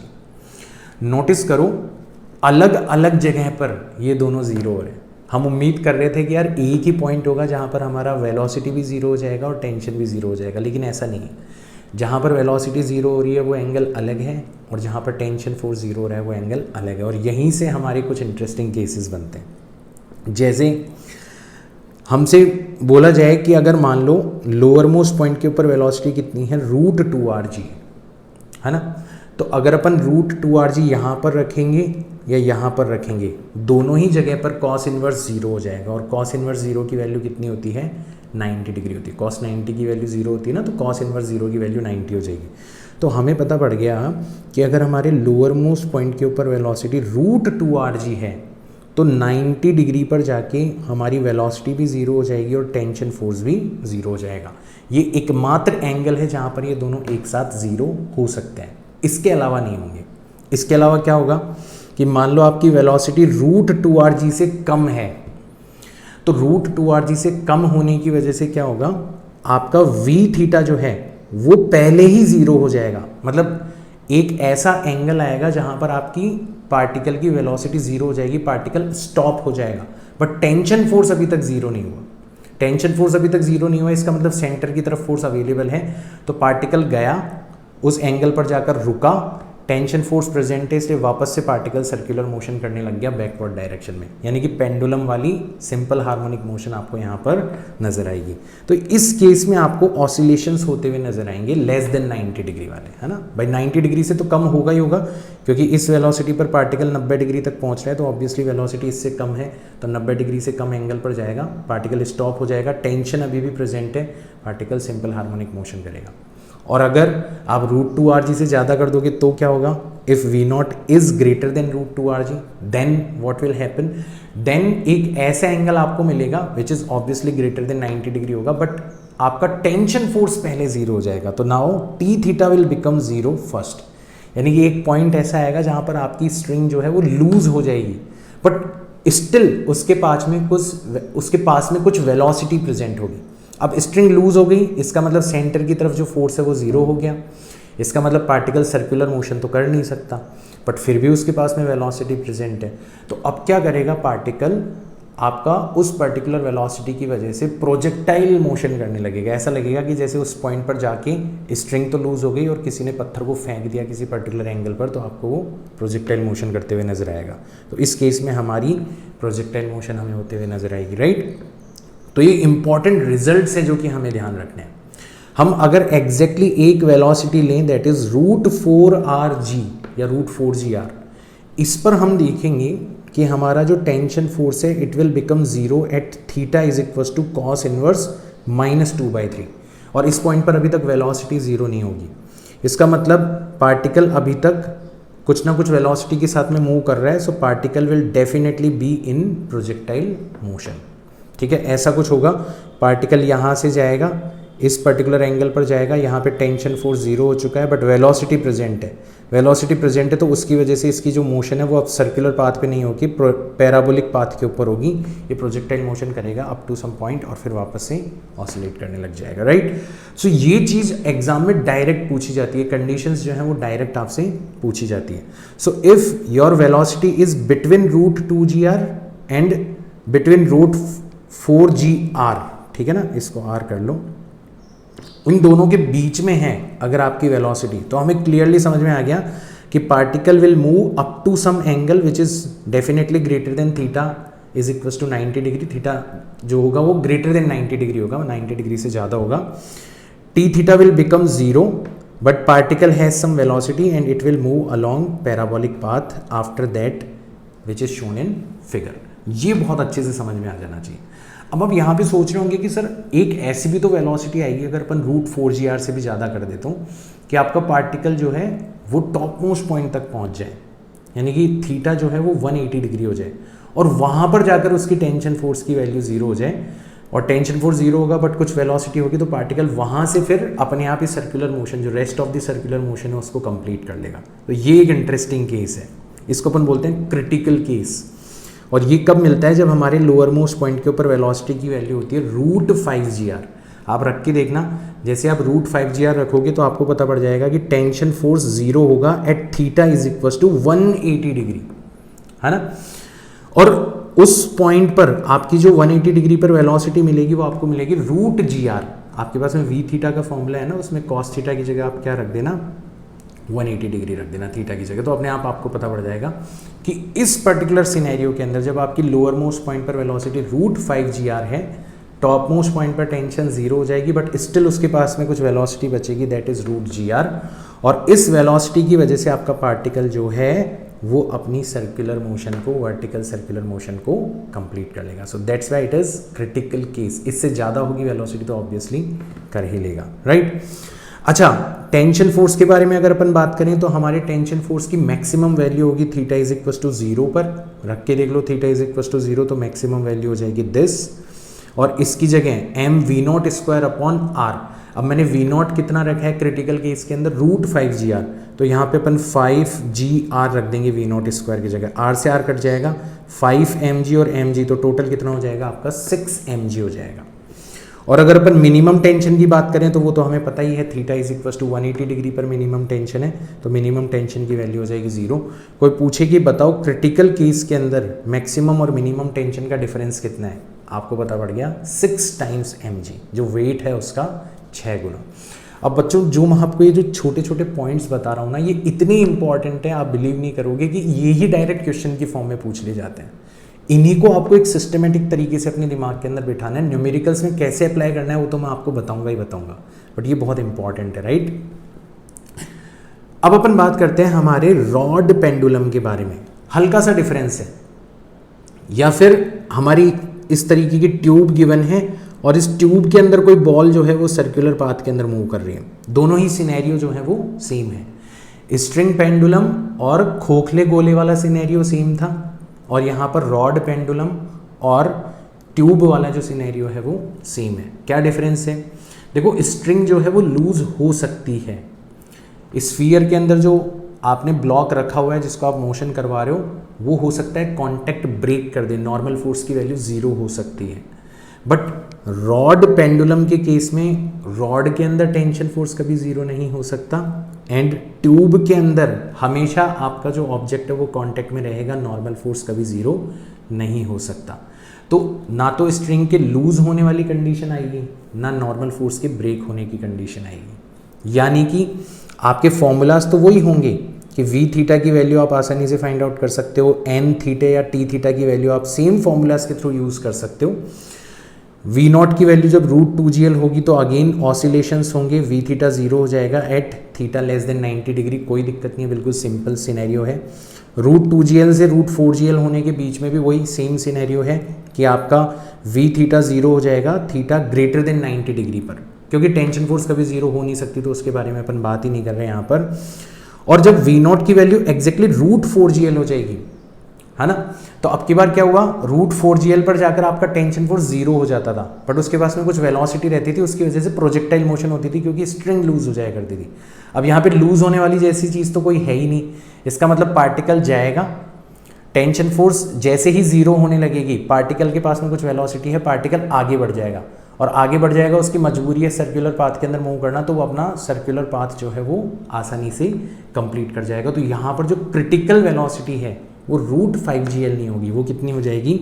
Notice करो अलग अलग जगह पर ये दोनों 0 हो रहे हैं, हम उम्मीद कर रहे थे कि यार एक ही पॉइंट होगा जहाँ पर हमारा वेलोसिटी भी ज़ीरो हो जाएगा और टेंशन भी ज़ीरो हो जाएगा, लेकिन ऐसा नहीं है। जहाँ पर वेलोसिटी ज़ीरो हो रही है वो एंगल अलग है, और जहाँ पर टेंशन फोर्स ज़ीरो हो रहा है वो एंगल अलग है। और यहीं से हमारे कुछ इंटरेस्टिंग केसेस बनते हैं। जैसे हमसे बोला जाए कि अगर मान लो लोअर मोस्ट पॉइंट के ऊपर वेलोसिटी कितनी है, √2rg है ना, तो अगर अपन √2rg यहाँ पर रखेंगे या यहाँ पर रखेंगे, दोनों ही जगह पर कॉस इन्वर्स ज़ीरो हो जाएगा। और कॉस इन्वर्स ज़ीरो की वैल्यू कितनी होती है, 90 डिग्री होती है। कॉस 90 की वैल्यू ज़ीरो होती है ना, तो कॉस इन्वर्स ज़ीरो की वैल्यू 90 हो जाएगी। तो हमें पता पड़ गया कि अगर हमारे लोअर मोस्ट पॉइंट के ऊपर वेलोसिटी √2rg है तो 90 डिग्री पर जाके हमारी वेलोसिटी भी ज़ीरो हो जाएगी और टेंशन फोर्स भी ज़ीरो हो जाएगा। ये एकमात्र एंगल है जहाँ पर ये दोनों एक साथ ज़ीरो हो सकते हैं, इसके अलावा नहीं होंगे। इसके अलावा क्या होगा कि मान लो आपकी वेलोसिटी √2rg से कम है, तो √2rg से कम होने की वजह से क्या होगा, आपका v जो है वो पहले ही ज़ीरो हो जाएगा। मतलब एक ऐसा एंगल आएगा जहाँ पर आपकी पार्टिकल की वेलोसिटी ज़ीरो हो जाएगी, पार्टिकल स्टॉप हो जाएगा, बट टेंशन फोर्स अभी तक ज़ीरो नहीं हुआ। टेंशन फोर्स अभी तक ज़ीरो नहीं हुआ, इसका मतलब सेंटर की तरफ फोर्स अवेलेबल है। तो पार्टिकल गया, उस एंगल पर जाकर रुका, टेंशन फोर्स प्रेजेंट है, इसलिए वापस से पार्टिकल सर्कुलर मोशन करने लग गया बैकवर्ड डायरेक्शन में, यानी कि पेंडुलम वाली सिंपल हार्मोनिक मोशन आपको यहाँ पर नजर आएगी। तो इस केस में आपको ऑसिलेशंस होते हुए नजर आएंगे लेस देन 90 डिग्री वाले, है ना भाई। 90 डिग्री से तो कम होगा ही होगा, क्योंकि इस वेलोसिटी पर पार्टिकल 90 डिग्री तक पहुँच रहा है, तो ऑब्वियसली वेलोसिटी इससे कम है, तो 90 डिग्री से कम एंगल पर जाएगा, पार्टिकल स्टॉप हो जाएगा, टेंशन अभी भी प्रेजेंट है, पार्टिकल सिंपल हार्मोनिक मोशन करेगा। और अगर आप √2rg से ज़्यादा कर दोगे तो क्या होगा, if v0 is greater than √2rg then what will happen, then एक ऐसा एंगल आपको मिलेगा which is obviously greater than 90 degree होगा, बट आपका टेंशन फोर्स पहले ज़ीरो हो जाएगा। तो now t will become zero first, यानी कि एक पॉइंट ऐसा आएगा जहाँ पर आपकी स्ट्रिंग जो है वो लूज हो जाएगी, बट स्टिल उसके पास में कुछ वेलोसिटी प्रेजेंट होगी। अब स्ट्रिंग लूज हो गई, इसका मतलब सेंटर की तरफ जो फोर्स है वो ज़ीरो हो गया, इसका मतलब पार्टिकल सर्कुलर मोशन तो कर नहीं सकता, बट फिर भी उसके पास में वेलोसिटी प्रेजेंट है। तो अब क्या करेगा, पार्टिकल आपका उस पर्टिकुलर वेलोसिटी की वजह से प्रोजेक्टाइल मोशन करने लगेगा। ऐसा लगेगा कि जैसे उस पॉइंट पर जाके स्ट्रिंग तो लूज हो गई और किसी ने पत्थर को फेंक दिया किसी पर्टिकुलर एंगल पर, तो आपको वो प्रोजेक्टाइल मोशन करते हुए नजर आएगा। तो इस केस में हमारी प्रोजेक्टाइल मोशन हमें होते हुए नजर आएगी, राइट। तो ये इंपॉर्टेंट रिजल्ट्स है जो कि हमें ध्यान रखने हैं। हम अगर एग्जैक्टली एक वेलोसिटी लें दैट इज √4rg या √4gr, इस पर हम देखेंगे कि हमारा जो टेंशन फोर्स है it will become zero at theta is equal to cos inverse -2/3, और इस पॉइंट पर अभी तक वेलोसिटी ज़ीरो नहीं होगी। इसका मतलब पार्टिकल अभी तक कुछ ना कुछ वेलोसिटी के साथ में मूव कर रहा है, so particle will definitely be in projectile motion. ठीक है, ऐसा कुछ होगा, पार्टिकल यहाँ से जाएगा, इस पर्टिकुलर एंगल पर जाएगा, यहाँ पे टेंशन फोर्स ज़ीरो हो चुका है, बट वेलोसिटी प्रेजेंट है। वेलोसिटी प्रेजेंट है तो उसकी वजह से इसकी जो मोशन है वो अब सर्कुलर पाथ पे नहीं होगी, पैराबोलिक पाथ के ऊपर होगी। ये प्रोजेक्टाइल मोशन करेगा अप टू सम पॉइंट और फिर वापस से ऑसिलेट करने लग जाएगा, राइट। सो ये चीज़ एग्जाम में डायरेक्ट पूछी जाती है, कंडीशंस जो है वो डायरेक्ट आपसे पूछी जाती है। So if your velocity is between √2gr and between √4gr, ठीक है ना, इसको r कर लो, उन दोनों के बीच में है अगर आपकी वेलोसिटी, तो हमें क्लियरली समझ में आ गया कि particle will move up to some angle which is definitely greater than theta is equal to 90 degree. Theta जो होगा वो ग्रेटर देन 90 डिग्री होगा, 90 डिग्री से ज़्यादा होगा। t will become zero, but particle has some velocity and it will move along parabolic path after that which is shown in figure. ये बहुत अच्छे से समझ में आ जाना चाहिए। अब आप यहाँ पे सोच रहे होंगे कि सर एक ऐसी भी तो वेलोसिटी आएगी अगर अपन √4gr से भी ज़्यादा कर देता हूँ कि आपका पार्टिकल जो है वो टॉप मोस्ट पॉइंट तक पहुँच जाए, यानी कि थीटा जो है वो 180 डिग्री हो जाए और वहाँ पर जाकर उसकी टेंशन फोर्स की वैल्यू ज़ीरो हो जाए, और टेंशन फोर्स ज़ीरो होगा बट कुछ वेलोसिटी होगी, तो पार्टिकल वहाँ से फिर अपने आप ही सर्कुलर मोशन, जो rest of the circular motion है, उसको कंप्लीट कर लेगा। तो ये एक इंटरेस्टिंग केस है, इसको अपन बोलते हैं क्रिटिकल केस। और ये कब मिलता है, जब हमारे लोअर मोस्ट पॉइंट के ऊपर वेलोसिटी की वैल्यू होती है √5gr। आप रख के देखना, जैसे आप √5gr रखोगे तो आपको पता पड़ जाएगा कि टेंशन फोर्स ज़ीरो होगा at theta is equal to 180 degree, है ना। और उस पॉइंट पर आपकी जो 180 डिग्री पर वेलोसिटी मिलेगी वो आपको मिलेगी रूट जी आर। आपके पास में वी थीटा का फॉर्मूला है ना, उसमें कॉस थीटा की जगह आप क्या रख देना, 180 डिग्री रख देना थीटा की जगह, तो अपने आप आपको पता पड़ जाएगा कि इस पर्टिकुलर सिनेरियो के अंदर जब आपकी लोअर मोस्ट पॉइंट पर वेलोसिटी रूट 5 जी आर है, टॉप मोस्ट पॉइंट पर टेंशन जीरो हो जाएगी, बट स्टिल उसके पास में कुछ वेलोसिटी बचेगी, that is root g r. और इस वेलोसिटी की वजह से आपका पार्टिकल जो है वो अपनी सर्कुलर मोशन को, वर्टिकल सर्कुलर मोशन को कंप्लीट कर लेगा। So that's why it is critical case. इससे ज़्यादा होगी वेलोसिटी तो ऑब्वियसली कर ही लेगा, राइट। अच्छा, टेंशन फोर्स के बारे में अगर अपन बात करें तो हमारे टेंशन फोर्स की मैक्सिमम वैल्यू होगी थीटा इज इक्वल टू 0 पर। रख के देख लो, थीटा इज इक्वल टू 0 तो मैक्सिमम वैल्यू हो जाएगी दिस, और इसकी जगह m v not square upon r. अब मैंने वी नॉट कितना रखा है क्रिटिकल केस के अंदर, रूट 5 जी आर, तो यहाँ पे अपन 5 जी आर रख देंगे वी नॉट स्क्वायर की जगह। आर से आर कट जाएगा, 5 एम जी और एम जी, तो टोटल कितना हो जाएगा आपका 6 एम जी हो जाएगा। और अगर अपन मिनिमम टेंशन की बात करें तो वो तो हमें पता ही है, theta is equal to 180 degree पर मिनिमम टेंशन है, तो मिनिमम टेंशन की वैल्यू हो जाएगी 0। कोई पूछे कि बताओ क्रिटिकल केस के अंदर मैक्सिमम और मिनिमम टेंशन का डिफरेंस कितना है, आपको पता पड़ गया 6 टाइम्स mg, जो वेट है उसका 6 गुना। अब बच्चों जो मैं आपको ये जो छोटे छोटे पॉइंट्स बता रहा हूँ ना, ये इतने इंपॉर्टेंट हैं, आप बिलीव नहीं करोगे कि ये ही डायरेक्ट क्वेश्चन की फॉर्म में पूछ ले जाते हैं। इन्हीं को आपको एक सिस्टमेटिक तरीके से अपने दिमाग के अंदर बिठाना है। न्यूमेरिकल्स में कैसे अप्लाई करना है वो तो मैं आपको बताऊंगा ही बताऊंगा, बट ये बहुत इंपॉर्टेंट है, राइट। अब अपन बात करते हैं हमारे रॉड पेंडुलम के बारे में। हल्का सा डिफरेंस है, या फिर हमारी इस तरीके की ट्यूब गिवन है और इस ट्यूब के अंदर कोई बॉल जो है वो सर्कुलर पाथ के अंदर मूव कर रही है। दोनों ही सिनेरियो जो है वो सेम है। स्ट्रिंग पेंडुलम और खोखले गोले वाला सिनेरियो सेम था, और यहाँ पर रॉड पेंडुलम और ट्यूब वाला जो सिनेरियो है वो सेम है। क्या डिफरेंस है? देखो, स्ट्रिंग जो है वो लूज हो सकती है। स्फीयर के अंदर जो आपने ब्लॉक रखा हुआ है जिसको आप मोशन करवा रहे हो, वो हो सकता है कांटेक्ट ब्रेक कर दे, नॉर्मल फोर्स की वैल्यू 0 हो सकती है। बट रॉड पेंडुलम के केस में रॉड के अंदर टेंशन फोर्स कभी 0 नहीं हो सकता, एंड ट्यूब के अंदर हमेशा आपका जो ऑब्जेक्ट है वो कांटेक्ट में रहेगा, नॉर्मल फोर्स कभी 0 नहीं हो सकता। तो ना तो स्ट्रिंग के लूज होने वाली कंडीशन आएगी, ना नॉर्मल फोर्स के ब्रेक होने की कंडीशन आएगी। यानी कि आपके फॉर्मूलाज तो वही होंगे कि वी थीटा की वैल्यू आप आसानी से फाइंड आउट कर सकते हो, एन थीटा या टी थीटा की वैल्यू आप सेम फॉर्मूलाज के थ्रू यूज कर सकते हो। वी नॉट की वैल्यू जब रूट 2gl होगी तो अगेन ऑसिलेशंस होंगे, वी थीटा 0 हो जाएगा at theta less than 90 degree, कोई दिक्कत नहीं है, बिल्कुल सिंपल सिनेरियो है। रूट 2gl से रूट 4gl होने के बीच में भी वही सेम सिनेरियो है कि आपका वी थीटा 0 हो जाएगा थीटा ग्रेटर देन 90 डिग्री पर, क्योंकि टेंशन फोर्स कभी 0 हो नहीं सकती, तो उसके बारे में अपन बात ही नहीं कर रहे हैं यहाँ पर। और जब वी नॉट की वैल्यू एग्जैक्टली रूट 4gl हो जाएगी, है ना, तो अब की बार क्या हुआ, रूट 4gl पर जाकर आपका टेंशन फोर्स 0 हो जाता था, बट उसके पास में कुछ वेलोसिटी रहती थी, उसकी वजह से प्रोजेक्टाइल मोशन होती थी क्योंकि स्ट्रिंग लूज हो जाया करती थी। अब यहाँ पे लूज होने वाली जैसी चीज़ तो कोई है ही नहीं, इसका मतलब पार्टिकल जाएगा, टेंशन फोर्स जैसे ही 0 होने लगेगी, पार्टिकल के पास में कुछ वेलोसिटी है, पार्टिकल आगे बढ़ जाएगा, और आगे बढ़ जाएगा, उसकी मजबूरी है सर्कुलर पाथ के अंदर मूव करना, तो वो अपना सर्कुलर पाथ जो है वो आसानी से कंप्लीट कर जाएगा। तो यहाँ पर जो क्रिटिकल वेलोसिटी है वो रूट 5gl नहीं होगी, वो कितनी हो जाएगी,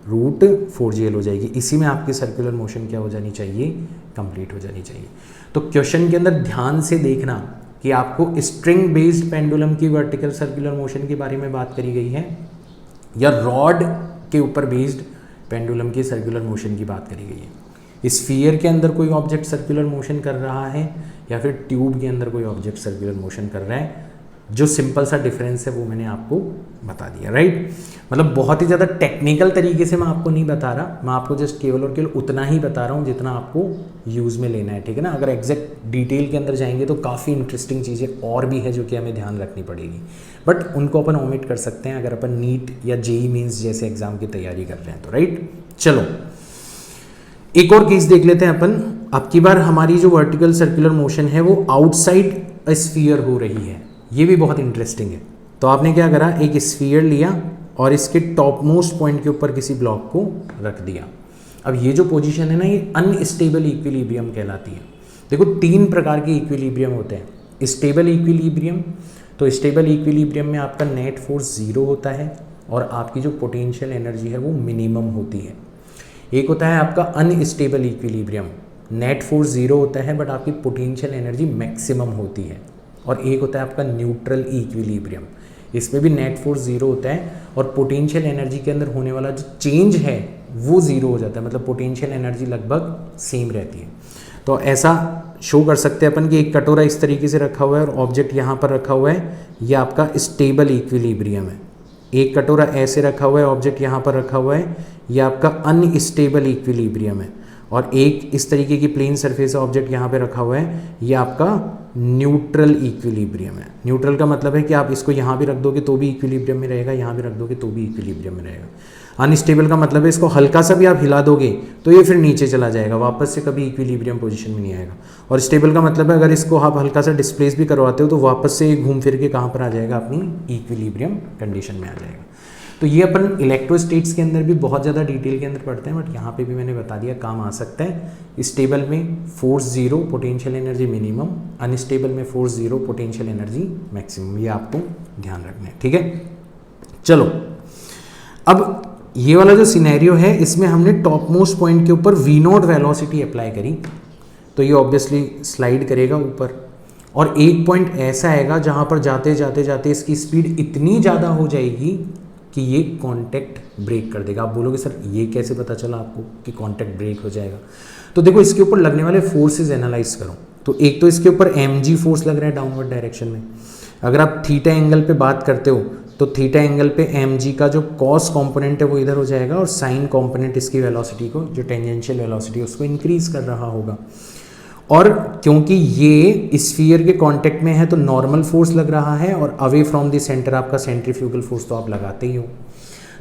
रूट 4gl हो जाएगी। इसी में आपकी सर्कुलर मोशन क्या हो जानी चाहिए, कंप्लीट हो जानी चाहिए। तो क्वेश्चन के अंदर ध्यान से देखना कि आपको स्ट्रिंग बेस्ड पेंडुलम की वर्टिकल सर्कुलर मोशन के बारे में बात करी गई है या रॉड के ऊपर बेस्ड पेंडुलम की सर्कुलर मोशन की बात करी गई है। स्फीयर के अंदर कोई ऑब्जेक्ट सर्कुलर मोशन कर रहा है या फिर ट्यूब के अंदर कोई ऑब्जेक्ट सर्कुलर मोशन कर रहा है, जो सिंपल सा डिफरेंस है वो मैंने आपको बता दिया, राइट। मतलब बहुत ही ज़्यादा टेक्निकल तरीके से मैं आपको नहीं बता रहा, मैं आपको जस्ट केवल और केवल उतना ही बता रहा हूँ जितना आपको यूज़ में लेना है, ठीक है ना। अगर एग्जैक्ट डिटेल के अंदर जाएंगे तो काफ़ी इंटरेस्टिंग चीज़ें और भी है जो कि हमें ध्यान रखनी पड़ेगी, बट उनको अपन ओमिट कर सकते हैं अगर अपन नीट या जेई मीन्स जैसे एग्जाम की तैयारी कर रहे हैं तो, राइट। चलो एक और केस देख लेते हैं अपन। अब की बार हमारी जो वर्टिकल सर्कुलर मोशन है वो आउटसाइड स्फीयर हो रही है, ये भी बहुत इंटरेस्टिंग है। तो आपने क्या करा, एक स्फीयर लिया और इसके टॉप मोस्ट पॉइंट के ऊपर किसी ब्लॉक को रख दिया। अब ये जो पोजीशन है ना, ये अनस्टेबल इक्विलिब्रियम कहलाती है। देखो 3 प्रकार के इक्विलिब्रियम होते हैं। स्टेबल इक्विलिब्रियम, तो स्टेबल इक्विलिब्रियम में आपका नेट फोर्स 0 होता है और आपकी जो पोटेंशियल एनर्जी है वो मिनिमम होती है। एक होता है आपका unstable equilibrium, net force zero होता है बट आपकी पोटेंशियल एनर्जी मैक्सिमम होती है। और एक होता है आपका न्यूट्रल इक्विलिब्रियम, इसमें भी नेट फोर्स जीरो होता है और पोटेंशियल एनर्जी के अंदर होने वाला जो चेंज है वो ज़ीरो हो जाता है, मतलब पोटेंशियल एनर्जी लगभग सेम रहती है। तो ऐसा शो कर सकते हैं अपन कि एक कटोरा इस तरीके से रखा हुआ है और ऑब्जेक्ट यहाँ पर रखा हुआ है, ये आपका स्टेबल इक्विलिब्रियम है। एक कटोरा ऐसे रखा हुआ है, ऑब्जेक्ट यहाँ पर रखा हुआ है, ये आपका अनस्टेबल इक्विलिब्रियम है। और एक इस तरीके की प्लेन सरफेस ऑब्जेक्ट यहाँ पे रखा हुआ है, ये आपका न्यूट्रल इक्विलिब्रियम है। न्यूट्रल का मतलब है कि आप इसको यहाँ भी रख दोगे तो भी इक्विलिब्रियम में रहेगा, यहाँ भी रख दोगे तो भी इक्विलिब्रियम में रहेगा। अनस्टेबल का मतलब है इसको हल्का सा भी आप हिला दोगे तो ये फिर नीचे चला जाएगा, वापस से कभी इक्विलिब्रियम पोजीशन में नहीं आएगा। और स्टेबल का मतलब है अगर इसको आप हल्का सा डिस्प्लेस भी करवाते हो तो वापस से घूम फिर के कहाँ पर आ जाएगा, अपनी इक्विलिब्रियम कंडीशन में आ जाएगा। तो ये अपन इलेक्ट्रोस्टेट्स के अंदर भी बहुत ज़्यादा डिटेल के अंदर पढ़ते हैं, बट यहाँ पे भी मैंने बता दिया काम आ सकता है। स्टेबल में force zero, potential energy minimum, unstable में force zero, potential energy maximum, ये आपको ध्यान रखना है, ठीक है। चलो अब ये वाला जो सिनेरियो है इसमें हमने टॉप मोस्ट पॉइंट के ऊपर वी नॉट वेलोसिटी अप्लाई करी, तो ये ऑब्वियसली स्लाइड करेगा ऊपर, और एक पॉइंट ऐसा आएगा जहाँ पर जाते जाते जाते इसकी स्पीड इतनी ज़्यादा हो जाएगी कि ये कांटेक्ट ब्रेक कर देगा। आप बोलोगे सर ये कैसे पता चला आपको कि कांटेक्ट ब्रेक हो जाएगा? तो देखो इसके ऊपर लगने वाले फोर्सेस एनालाइज करो। तो एक तो इसके ऊपर mg फोर्स लग रहा है डाउनवर्ड डायरेक्शन में। अगर आप थीटा एंगल पे बात करते हो तो थीटा एंगल पे mg का जो कॉस कंपोनेंट है वो इधर हो जाएगा और साइन कंपोनेंट इसकी वेलोसिटी को, जो टेंजेंशियल वेलोसिटी है उसको इंक्रीज कर रहा होगा। और क्योंकि ये स्फीयर के कांटेक्ट में है तो नॉर्मल फोर्स लग रहा है, और अवे फ्रॉम द सेंटर आपका सेंट्रीफ्यूगल फोर्स तो आप लगाते ही हो।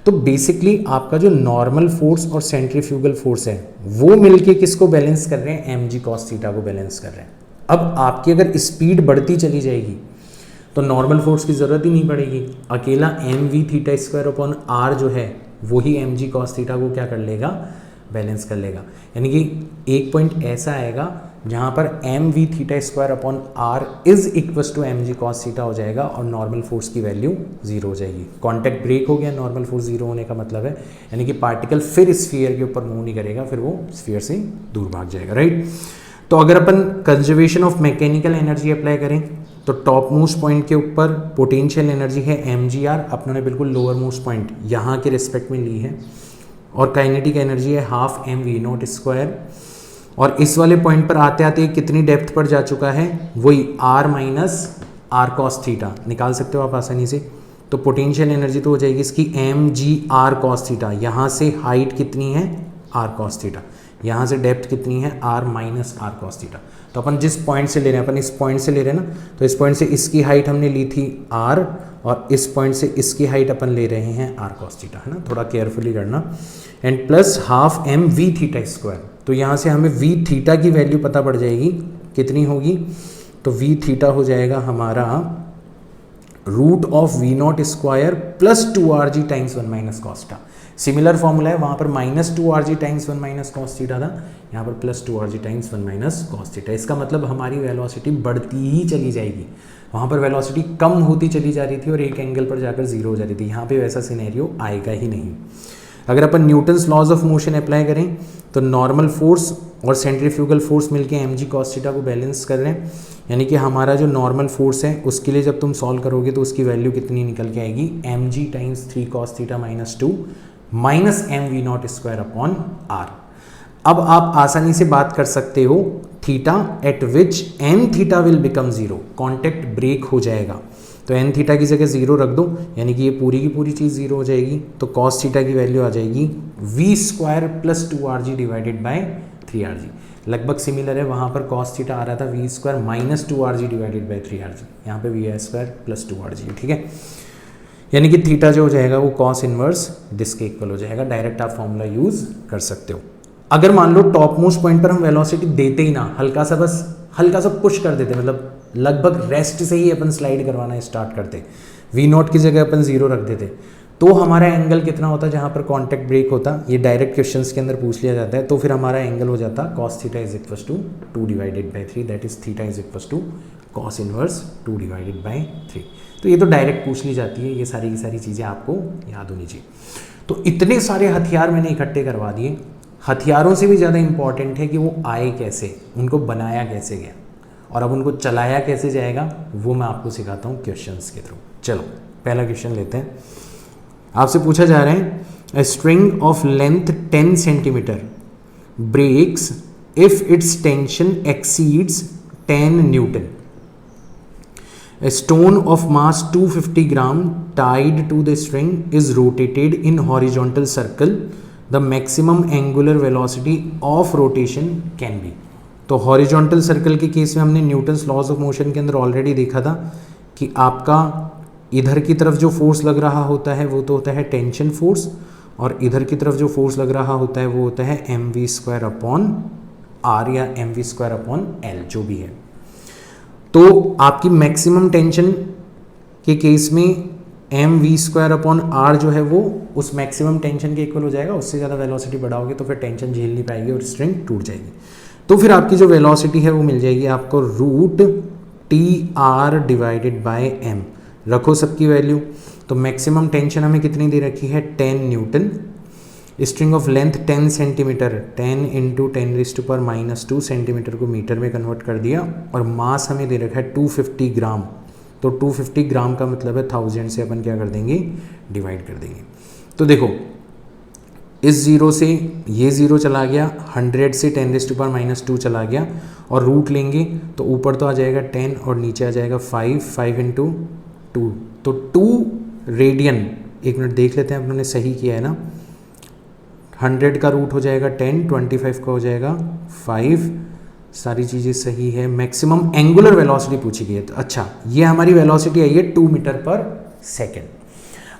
तो बेसिकली आपका जो नॉर्मल फोर्स और सेंट्रीफ्यूगल फोर्स है वो मिलके किसको बैलेंस कर रहे हैं? mg cos थीटा को बैलेंस कर रहे हैं। अब आपकी अगर स्पीड बढ़ती चली जाएगी तो नॉर्मल फोर्स की ज़रूरत ही नहीं पड़ेगी, अकेला mv theta square upon r जो है वही mg cos थीटा को क्या कर लेगा? बैलेंस कर लेगा। यानी कि एक पॉइंट ऐसा आएगा जहाँ पर m v theta square upon r is equals to m g cos theta हो जाएगा और नॉर्मल फोर्स की वैल्यू जीरो हो जाएगी। कॉन्टैक्ट ब्रेक हो गया, नॉर्मल फोर्स जीरो होने का मतलब है यानी कि पार्टिकल फिर स्फीयर के ऊपर मूव नहीं करेगा, फिर वो स्फीयर से दूर भाग जाएगा, राइट। तो अगर अपन conservation of mechanical energy apply करें तो टॉप मोस्ट पॉइंट के ऊपर पोटेंशियल एनर्जी है एम जी आर, अपनों ने बिल्कुल लोअर मोस्ट पॉइंट यहाँ के रिस्पेक्ट में ली है, और काइनेटिक एनर्जी है half m v not square. और इस वाले पॉइंट पर आते आते कितनी डेप्थ पर जा चुका है? वही r minus r cos theta निकाल सकते हो आप आसानी से। तो पोटेंशियल एनर्जी तो हो जाएगी इसकी m g r cos theta, यहाँ से हाइट कितनी है? r कॉस थीटा, यहाँ से डेप्थ कितनी है? r minus r cos theta. तो अपन जिस पॉइंट से ले रहे हैं, अपन इस पॉइंट से ले रहे हैं ना, तो इस पॉइंट से इसकी हाइट हमने ली थी r, और इस पॉइंट से इसकी हाइट अपन ले रहे हैं r कॉस थीटा, है ना, थोड़ा केयरफुली करना। And plus half m v theta square, तो यहाँ से हमें वी थीटा की वैल्यू पता पड़ जाएगी कितनी होगी? तो वी थीटा हो जाएगा हमारा root of v not square plus 2rg times 1 minus cos theta. Similar formula है, वहाँ पर minus 2rg times 1 minus cos theta था, यहाँ पर plus 2rg times 1 minus cos theta. इसका मतलब हमारी वेलोसिटी बढ़ती ही चली जाएगी, वहाँ पर वेलोसिटी कम होती चली जा रही थी और एक एंगल पर जाकर जीरो हो जा रही थी। यहाँ पे वैसा सिनेरियो आएगा ही नहीं। अगर अपन Newton's laws of motion apply करें तो नॉर्मल फोर्स और सेंट्रीफ्यूगल फोर्स मिलके एम जी कॉस थीटा को बैलेंस कर रहे हैं, यानी कि हमारा जो नॉर्मल फोर्स है उसके लिए जब तुम सॉल्व करोगे तो उसकी वैल्यू कितनी निकल के आएगी? M g times 3 cos theta minus 2 minus m v not square upon r. अब आप आसानी से बात कर सकते हो theta at which N theta will become zero, contact break हो जाएगा। तो एन थीटा की जगह जीरो रख दो, यानी कि ये पूरी की पूरी चीज़ जीरो हो जाएगी। तो कॉस थीटा की वैल्यू आ जाएगी v square plus 2rg divided by 3rg। लगभग सिमिलर है, वहाँ पर कॉस थीटा आ रहा था v square minus 2rg divided by 3rg, यहाँ पे वी स्क्वायर प्लस 2rg, ठीक है। यानी कि थीटा जो हो जाएगा वो कॉस इनवर्स दिस के इक्वल हो जाएगा। डायरेक्ट आप फॉर्मूला यूज कर सकते हो। अगर मान लो टॉप मोस्ट पॉइंट पर हम वेलोसिटी देते ही ना, हल्का सा पुश कर देते, मतलब लगभग रेस्ट से ही अपन स्लाइड करवाना स्टार्ट करते, वी नॉट की जगह अपन जीरो रख देते, तो हमारा एंगल कितना होता जहाँ पर कॉन्टैक्ट ब्रेक होता? ये डायरेक्ट क्वेश्चंस के अंदर पूछ लिया जाता है। तो फिर हमारा एंगल हो जाता cos theta is equal to 2 divided by 3, that is theta is equal to cos inverse 2 divided by 3। तो ये तो डायरेक्ट पूछ ली जाती है, ये सारी की सारी चीज़ें आपको याद होनी चाहिए। तो इतने सारे हथियार मैंने इकट्ठे करवा दिए। हथियारों से भी ज़्यादा इम्पॉर्टेंट है कि वो आए कैसे, उनको बनाया कैसे गया, और अब उनको चलाया कैसे जाएगा वो मैं आपको सिखाता हूँ क्वेश्चंस के थ्रू। चलो पहला क्वेश्चन लेते हैं। आपसे पूछा जा रहा है, a string of length 10 centimeter breaks if its tension exceeds 10 Newton. A stone of mass 250 gram tied to the string is rotated in horizontal circle. The maximum angular velocity of rotation can be. तो horizontal circle के case में हमने Newton's laws of motion के अंदर already देखा था कि आपका इधर की तरफ जो फोर्स लग रहा होता है वो तो होता है टेंशन फोर्स, और इधर की तरफ जो फोर्स लग रहा होता है वो होता है mv² अपॉन r या mv² अपॉन l, जो भी है। तो आपकी मैक्सिमम टेंशन के केस में mv² अपॉन r जो है वो उस मैक्सिमम टेंशन के इक्वल हो जाएगा। उससे ज़्यादा वेलोसिटी बढ़ाओगे तो फिर टेंशन झेल नहीं पाएगी और स्ट्रिंग टूट जाएगी। तो फिर आपकी जो वेलोसिटी है वो मिल जाएगी आपको √TR डिवाइडेड बाय m। रखो सबकी वैल्यू। तो मैक्सिमम टेंशन हमें कितनी दे रखी है 10 Newton. String of length 10 centimetre, 10 into 10⁻² centimetre को मीटर में कन्वर्ट कर दिया, और मास हमें दे रखा है 250 ग्राम। तो 250 ग्राम का मतलब है 1000 से अपन क्या कर देंगे, डिवाइड कर देंगे। तो देखो इस ज़ीरो से ये ज़ीरो चला गया, 100 से 10⁻² चला गया, और रूट लेंगे तो ऊपर तो आ जाएगा 10 और नीचे आ जाएगा 5 इंटू 2, तो 2 रेडियन। एक मिनट देख लेते हैं अपने सही किया है ना। 100 का रूट हो जाएगा 10, 25 का हो जाएगा 5, सारी चीज़ें सही है। मैक्सिमम एंगुलर वेलोसिटी पूछी गई है। तो अच्छा, ये हमारी वेलोसिटी आई है 2 मीटर पर सेकेंड।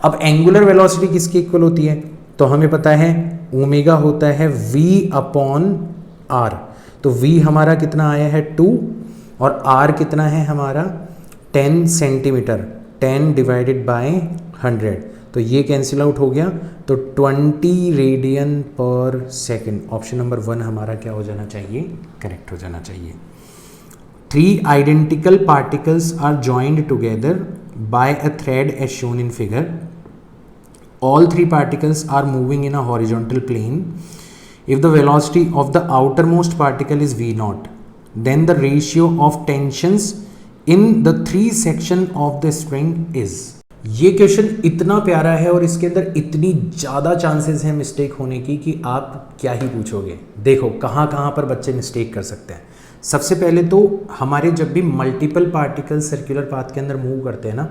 अब एंगुलर वेलोसिटी किसकी इक्वल होती है, तो हमें पता है ओमेगा होता है v अपॉन r। तो v हमारा कितना आया है 2, और r कितना है हमारा 10 सेंटीमीटर, 10 डिवाइडेड बाय 100, तो ये कैंसिल आउट हो गया। तो 20 रेडियन पर सेकेंड, ऑप्शन नंबर 1 हमारा क्या हो जाना चाहिए, करेक्ट हो जाना चाहिए। 3 identical particles are joined together by a thread as shown in figure. All 3 particles are moving in a horizontal plane. If the velocity of the outermost particle is v0, then the ratio of tensions in the 3 section of the string is। ये question इतना प्यारा है और इसके अंदर इतनी ज़्यादा chances हैं मिस्टेक होने की कि आप क्या ही पूछोगे। देखो कहाँ कहाँ पर बच्चे मिस्टेक कर सकते हैं। सबसे पहले तो हमारे जब भी मल्टीपल पार्टिकल सर्कुलर पाथ के अंदर मूव करते हैं ना,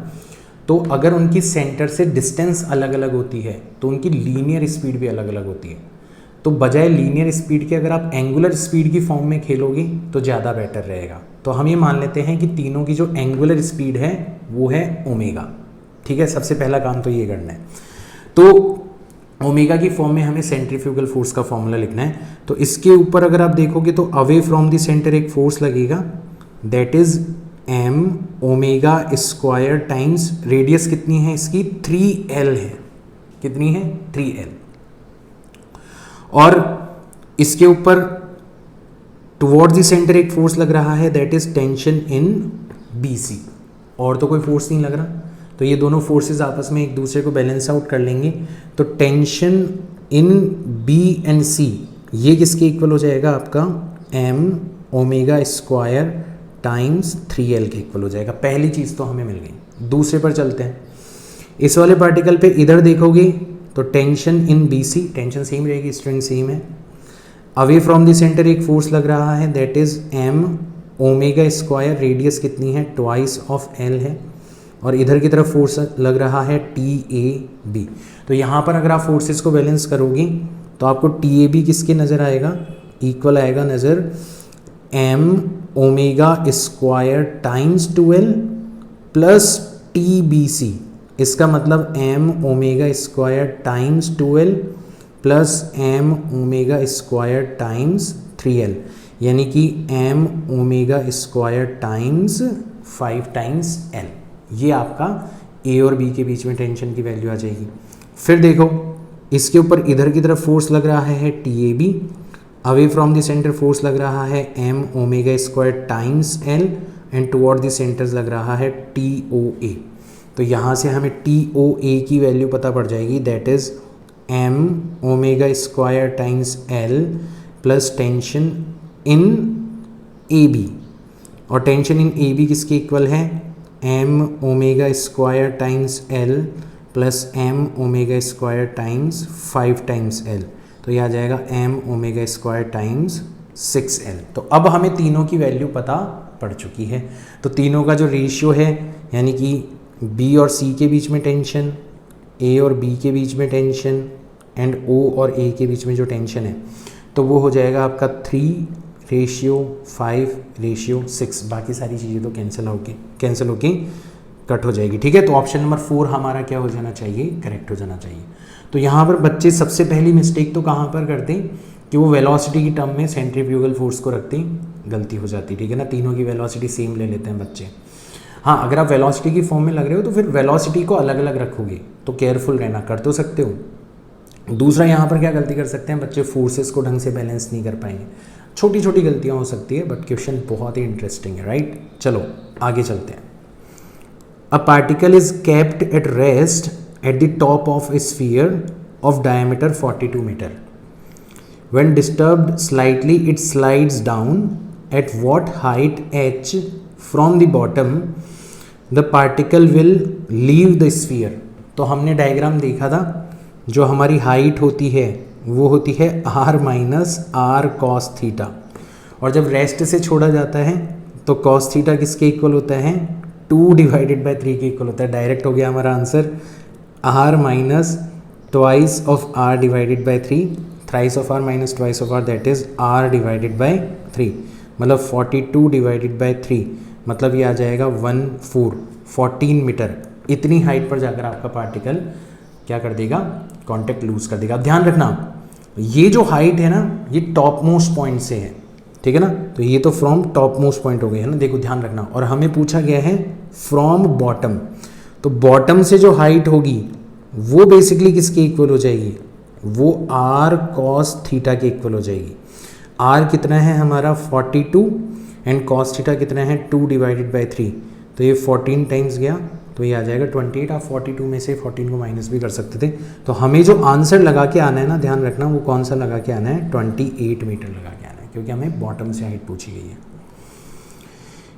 तो अगर उनकी सेंटर से डिस्टेंस अलग अलग होती है तो उनकी लीनियर स्पीड भी अलग अलग होती है। तो बजाय लीनियर स्पीड के अगर आप एंगुलर स्पीड की फॉर्म में खेलोगे तो ज़्यादा बेटर रहेगा। तो हम ये मान लेते हैं कि तीनों की जो एंगुलर स्पीड है वो है ओमेगा। ठीक है, सबसे पहला काम तो ये करना है। तो ओमेगा की फॉर्म में हमें सेंट्रीफ्यूगल फोर्स का फॉर्मूला लिखना है। तो इसके ऊपर अगर आप देखोगे तो अवे फ्रॉम द सेंटर एक फोर्स लगेगा, that is m omega square times radius कितनी है इसकी 3l है। कितनी है 3l। और इसके ऊपर टुवर्ड्स द सेंटर एक फोर्स लग रहा है, that is tension in BC। और तो कोई फोर्स नहीं लग रहा, तो ये दोनों फोर्सेस आपस में एक दूसरे को बैलेंस आउट कर लेंगे। तो tension in B and C ये किसके इक्वल हो जाएगा, आपका m omega square times 3l के इक्वल हो जाएगा। पहली चीज़ तो हमें मिल गई। दूसरे पर चलते हैं। इस वाले पार्टिकल पे इधर देखोगे तो tension in BC, tension same रहेगी, स्ट्रिंग सेम है। अवे फ्रॉम द सेंटर एक फोर्स लग रहा है, that is m omega square, radius कितनी है ट्वाइस ऑफ l है, और इधर की तरफ फोर्स लग रहा है TAB। तो यहाँ पर अगर आप फोर्सेस को बैलेंस करोगे तो आपको TAB किसके नज़र आएगा, इक्वल आएगा नज़र m omega square times 2l plus TBC। इसका मतलब m omega square times 2l plus m omega square times 3l, यानी कि m omega square times 5 times l। ये आपका a और b के बीच में टेंशन की वैल्यू आ जाएगी। फिर देखो इसके ऊपर इधर की तरफ फोर्स लग रहा है TAB, away from the centre force लग रहा है m omega square times l, and toward the centres लग रहा है TOA। तो यहाँ से हमें TOA की वैल्यू पता पड़ जाएगी, that is m omega square times L plus tension in AB, और टेंशन इन AB किसके इक्वल है, m omega square times L plus m omega square times 5 times L, तो यह आ जाएगा m omega square times 6L। तो अब हमें तीनों की वैल्यू पता पड़ चुकी है। तो तीनों का जो रेशियो है, यानी कि B और C के बीच में टेंशन, A और B के बीच में टेंशन एंड O और A के बीच में जो टेंशन है, तो वो हो जाएगा आपका 3:5:6। बाकी सारी चीज़ें तो कैंसिल होके कट हो जाएगी। ठीक है, तो ऑप्शन नंबर 4 हमारा क्या हो जाना चाहिए, करेक्ट हो जाना चाहिए। तो यहाँ पर बच्चे सबसे पहली मिस्टेक तो कहाँ पर करते हैं कि वो वेलोसिटी की टर्म में सेंट्रीफ्यूगल फोर्स को रखते हैं, गलती हो जाती है। ठीक है ना, तीनों की वेलोसिटी सेम ले लेते हैं बच्चे। हाँ, अगर आप वेलोसिटी की फॉर्म में लग रहे हो तो फिर वेलोसिटी को अलग अलग रखोगे, तो केयरफुल रहना, कर तो सकते हो। दूसरा यहाँ पर क्या गलती कर सकते हैं बच्चे, फोर्सेस को ढंग से बैलेंस नहीं कर पाएंगे। छोटी छोटी गलतियाँ हो सकती है, बट क्वेश्चन बहुत ही इंटरेस्टिंग है, राइट। चलो आगे चलते हैं। A particle is kept at rest at the top of a sphere of diameter 42 metre. When disturbed slightly, it slides down. At what height h from the bottom, the particle will leave the sphere. तो हमने diagram देखा था, जो हमारी height होती है वो होती है r minus r cos theta, और जब रेस्ट से छोड़ा जाता है तो कॉस थीटा किसके इक्वल होता है, 2/3 के इक्वल होता है। डायरेक्ट हो गया हमारा answer, r minus twice of r divided by 3, thrice of r minus twice of r, that is r divided by 3, मतलब 42 डिवाइडेड बाई 3, मतलब ये आ जाएगा 14 मीटर। इतनी हाइट पर जाकर आपका पार्टिकल क्या कर देगा, कांटेक्ट लूज कर देगा। अब ध्यान रखना, ये जो हाइट है ना, ये टॉप मोस्ट पॉइंट से है, ठीक है ना, तो ये तो फ्रॉम टॉप मोस्ट पॉइंट हो गई है ना, देखो ध्यान रखना। और हमें पूछा गया है फ्रॉम बॉटम, तो बॉटम से जो हाइट होगी वो बेसिकली किसके इक्वल हो जाएगी, वो r cos थीटा के इक्वल हो जाएगी। r कितना है हमारा 42 एंड cos थीटा कितना है 2/3, तो ये 14 टाइम्स गया, तो ये आ जाएगा 28। आप 42 में से 14 को माइनस भी कर सकते थे। तो हमें जो आंसर लगा के आना है ना, ध्यान रखना, वो कौन सा लगा के आना है, 28 मीटर लगा के आना है, क्योंकि हमें बॉटम से हाइट पूछी गई है।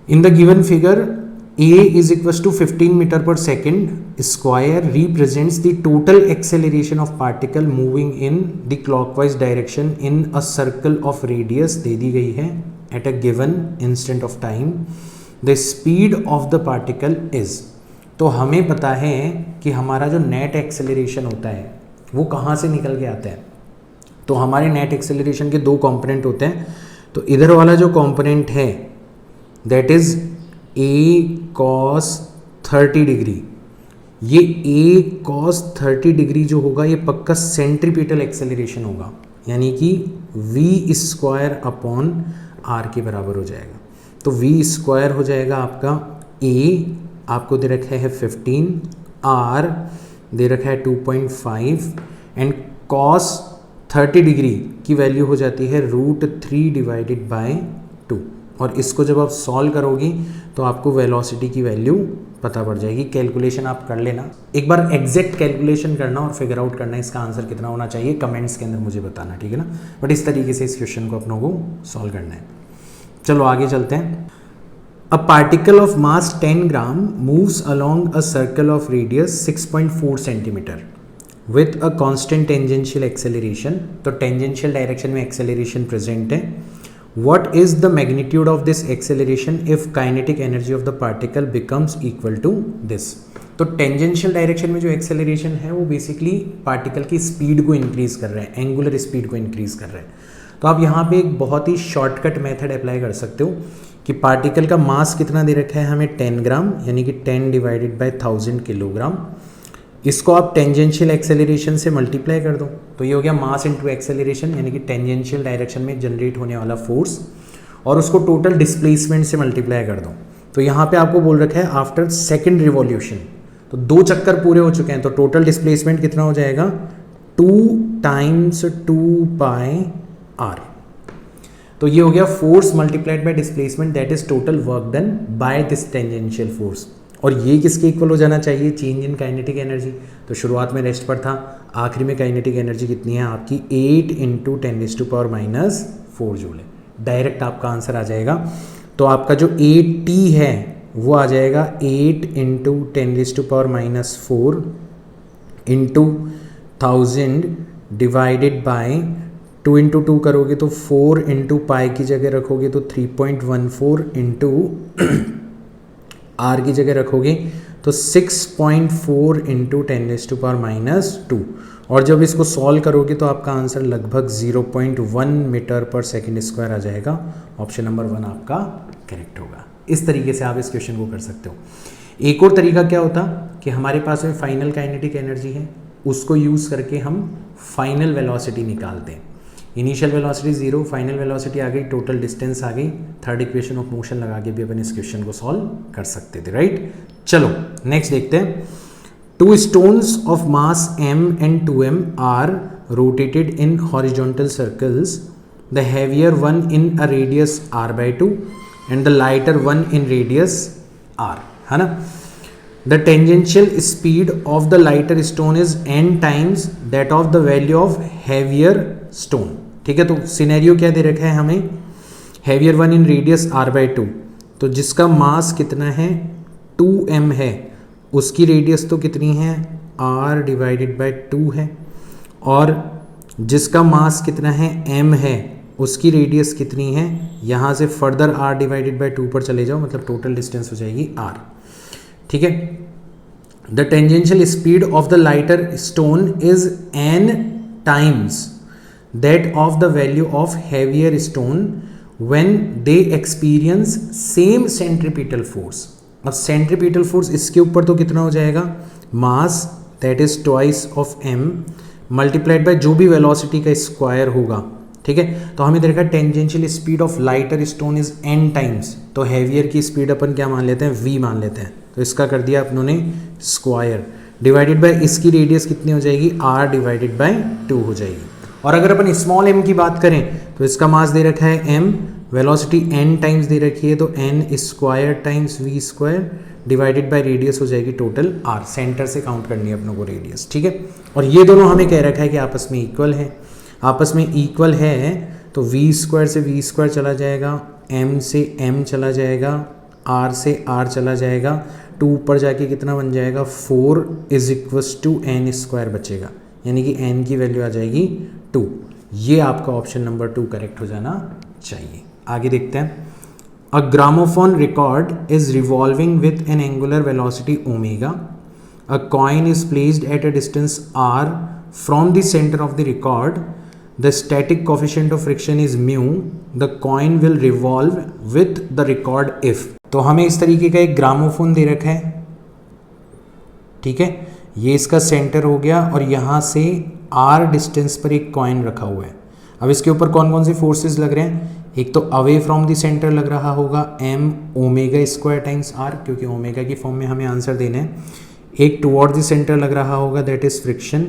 In the given figure A is equals to 15 meter per second square represents the total acceleration of particle moving in the clockwise direction in a circle of radius दे दी गई है at a given instant of time. The speed of the particle is, तो हमें पता है कि हमारा जो नेट एक्सेलरेशन होता है वो कहाँ से निकल के आता है। तो हमारे नेट एक्सेलरेशन के दो कंपोनेंट होते हैं। तो इधर वाला जो कंपोनेंट है that is a cos 30 degree, ये a cos 30 डिग्री जो होगा ये पक्का सेंट्रीपिटल एक्सेलरेशन होगा, यानी कि v स्क्वायर अपॉन r के बराबर हो जाएगा। तो v स्क्वायर हो जाएगा आपका a, आपको दे रखा है 15, r दे रखा है 2.5 एंड cos 30 डिग्री की वैल्यू हो जाती है √3/2। और इसको जब आप सॉल्व करोगे तो आपको वेलोसिटी की वैल्यू पता पड़ जाएगी। कैलकुलेशन आप कर लेना, एक बार एग्जैक्ट कैलकुलेशन करना और फिगर आउट करना इसका आंसर कितना होना चाहिए, कमेंट्स के अंदर मुझे बताना, ठीक है ना। बट इस तरीके से इस क्वेश्चन को अपनों को सॉल्व करना है। चलो आगे चलते हैं। A particle of mass 10 gram moves along a circle of radius 6.4 centimetre with a constant tangential acceleration. तो टेंजेंशियल डायरेक्शन में एक्सेलरेशन प्रेजेंट है। What is the magnitude of this acceleration if kinetic energy of the particle becomes equal to this? तो tangential direction में जो acceleration है वो basically particle की speed को इंक्रीज कर रहा है, एंगुलर स्पीड को इंक्रीज कर रहा है। तो आप यहाँ पे एक बहुत ही शॉर्टकट मेथड अप्लाई कर सकते हो कि पार्टिकल का मास कितना दे रखा है हमें 10 ग्राम, यानी कि 10/1000 किलोग्राम। इसको आप टेंजेंशियल एक्सेलरेशन से मल्टीप्लाई कर दो, तो ये हो गया मास इनटू एक्सेलरेशन, यानी कि टेंजेंशियल डायरेक्शन में जनरेट होने वाला फोर्स, और उसको टोटल डिस्प्लेसमेंट से मल्टीप्लाई कर दो। तो यहाँ पे आपको बोल रखा है आफ्टर सेकंड रिवॉल्यूशन, तो 2 चक्कर पूरे हो चुके हैं, तो टोटल डिस्प्लेसमेंट कितना हो जाएगा 2 × 2πr। तो ये हो गया force multiplied by displacement, that is total work done by this tangential force. और ये किसके इक्वल हो जाना चाहिए, चेंज इन काइनेटिक एनर्जी। तो शुरुआत में रेस्ट पर था, आखिरी में काइनेटिक एनर्जी कितनी है आपकी 8 × 10⁻⁴ जूल है। डायरेक्ट आपका आंसर आ जाएगा। तो आपका जो 8T है वो आ जाएगा 8 × 10⁻⁴ इंटू 1000 डिवाइडेड बाय 2 × 2 करोगे तो 4 × पाई की जगह रखोगे तो 3.14 इंटू आर की जगह रखोगे तो 6.4 × 10⁻²। और जब इसको सॉल्व करोगे तो आपका आंसर लगभग 0.1 मीटर पर सेकेंड स्क्वायर आ जाएगा। ऑप्शन नंबर 1 आपका करेक्ट होगा। इस तरीके से आप इस क्वेश्चन को कर सकते हो। एक और तरीका क्या होता कि हमारे पास में फाइनल काइनेटिक एनर्जी है, उसको यूज़ करके हम फाइनल वेलोसिटी निकालते हैं। इनिशियल वेलोसिटी 0, फाइनल वेलोसिटी आ गई, टोटल डिस्टेंस आ गई, थर्ड इक्वेशन ऑफ मोशन लगा के भी अपन इस क्वेश्चन को सॉल्व कर सकते थे, राइट। चलो नेक्स्ट देखते हैं। 2 stones of mass m and 2m are rotated in horizontal circles, the heavier one in a radius r/2 and the lighter one in radius r, है ना। The tangential speed of the lighter stone is n times that of the value of heavier stone। ठीक है, तो scenario क्या दे रखा है हमें, heavier one in radius r/2, तो जिसका मास कितना है 2m है, उसकी रेडियस तो कितनी है r/2 है, और जिसका मास कितना है m है, उसकी रेडियस कितनी है, यहाँ से फर्दर r/2 पर चले जाओ, मतलब टोटल डिस्टेंस हो जाएगी r। ठीक है, the tangential speed of the lighter stone is n times that of the value of heavier stone when they experience same centripetal force. अब सेंट्रीपिटल फोर्स इसके ऊपर तो कितना हो जाएगा, mass that is twice of m multiplied by जो भी velocity का स्क्वायर होगा। ठीक है, तो हमें देखा tangential speed of lighter stone is n times, तो हैवियर की स्पीड अपन क्या मान लेते हैं, v मान लेते हैं, तो इसका कर दिया अपनों ने स्क्वायर, डिवाइडेड बाय इसकी रेडियस कितनी हो जाएगी r/2 हो जाएगी। और अगर अपन स्मॉल m की बात करें तो इसका मास दे रखा है m, velocity n times they रखी है, तो n square times v square divided by radius हो जाएगी टोटल r। सेंटर से काउंट करनी है अपनों को रेडियस। ठीक है, और ये दोनों हमें कह रखा है कि आपस में इक्वल है, आपस में इक्वल है, तो v स्क्वायर से v स्क्वायर चला जाएगा, m से m चला जाएगा, r से r चला जाएगा, 2 ऊपर जाके कितना बन जाएगा 4 = n² बचेगा, यानी कि n की वैल्यू आ जाएगी 2। ये आपका ऑप्शन नंबर 2 करेक्ट हो जाना चाहिए। आगे देखते हैं। A gramophone record is revolving with an angular velocity omega, a coin is placed at a distance r from the centre of the record, the static coefficient of friction is mu, the coin will revolve with the record if. तो हमें इस तरीके का एक gramophone दे रखा है, ठीक है, ये इसका सेंटर हो गया और यहाँ से r डिस्टेंस पर एक कॉइन रखा हुआ है। अब इसके ऊपर कौन कौन से फोर्सेस लग रहे हैं, एक तो अवे फ्रॉम द सेंटर लग रहा होगा m ω² टाइम्स r, क्योंकि ओमेगा की फॉर्म में हमें आंसर देना है। एक टुवर्ड द सेंटर लग रहा होगा दैट इज फ्रिक्शन,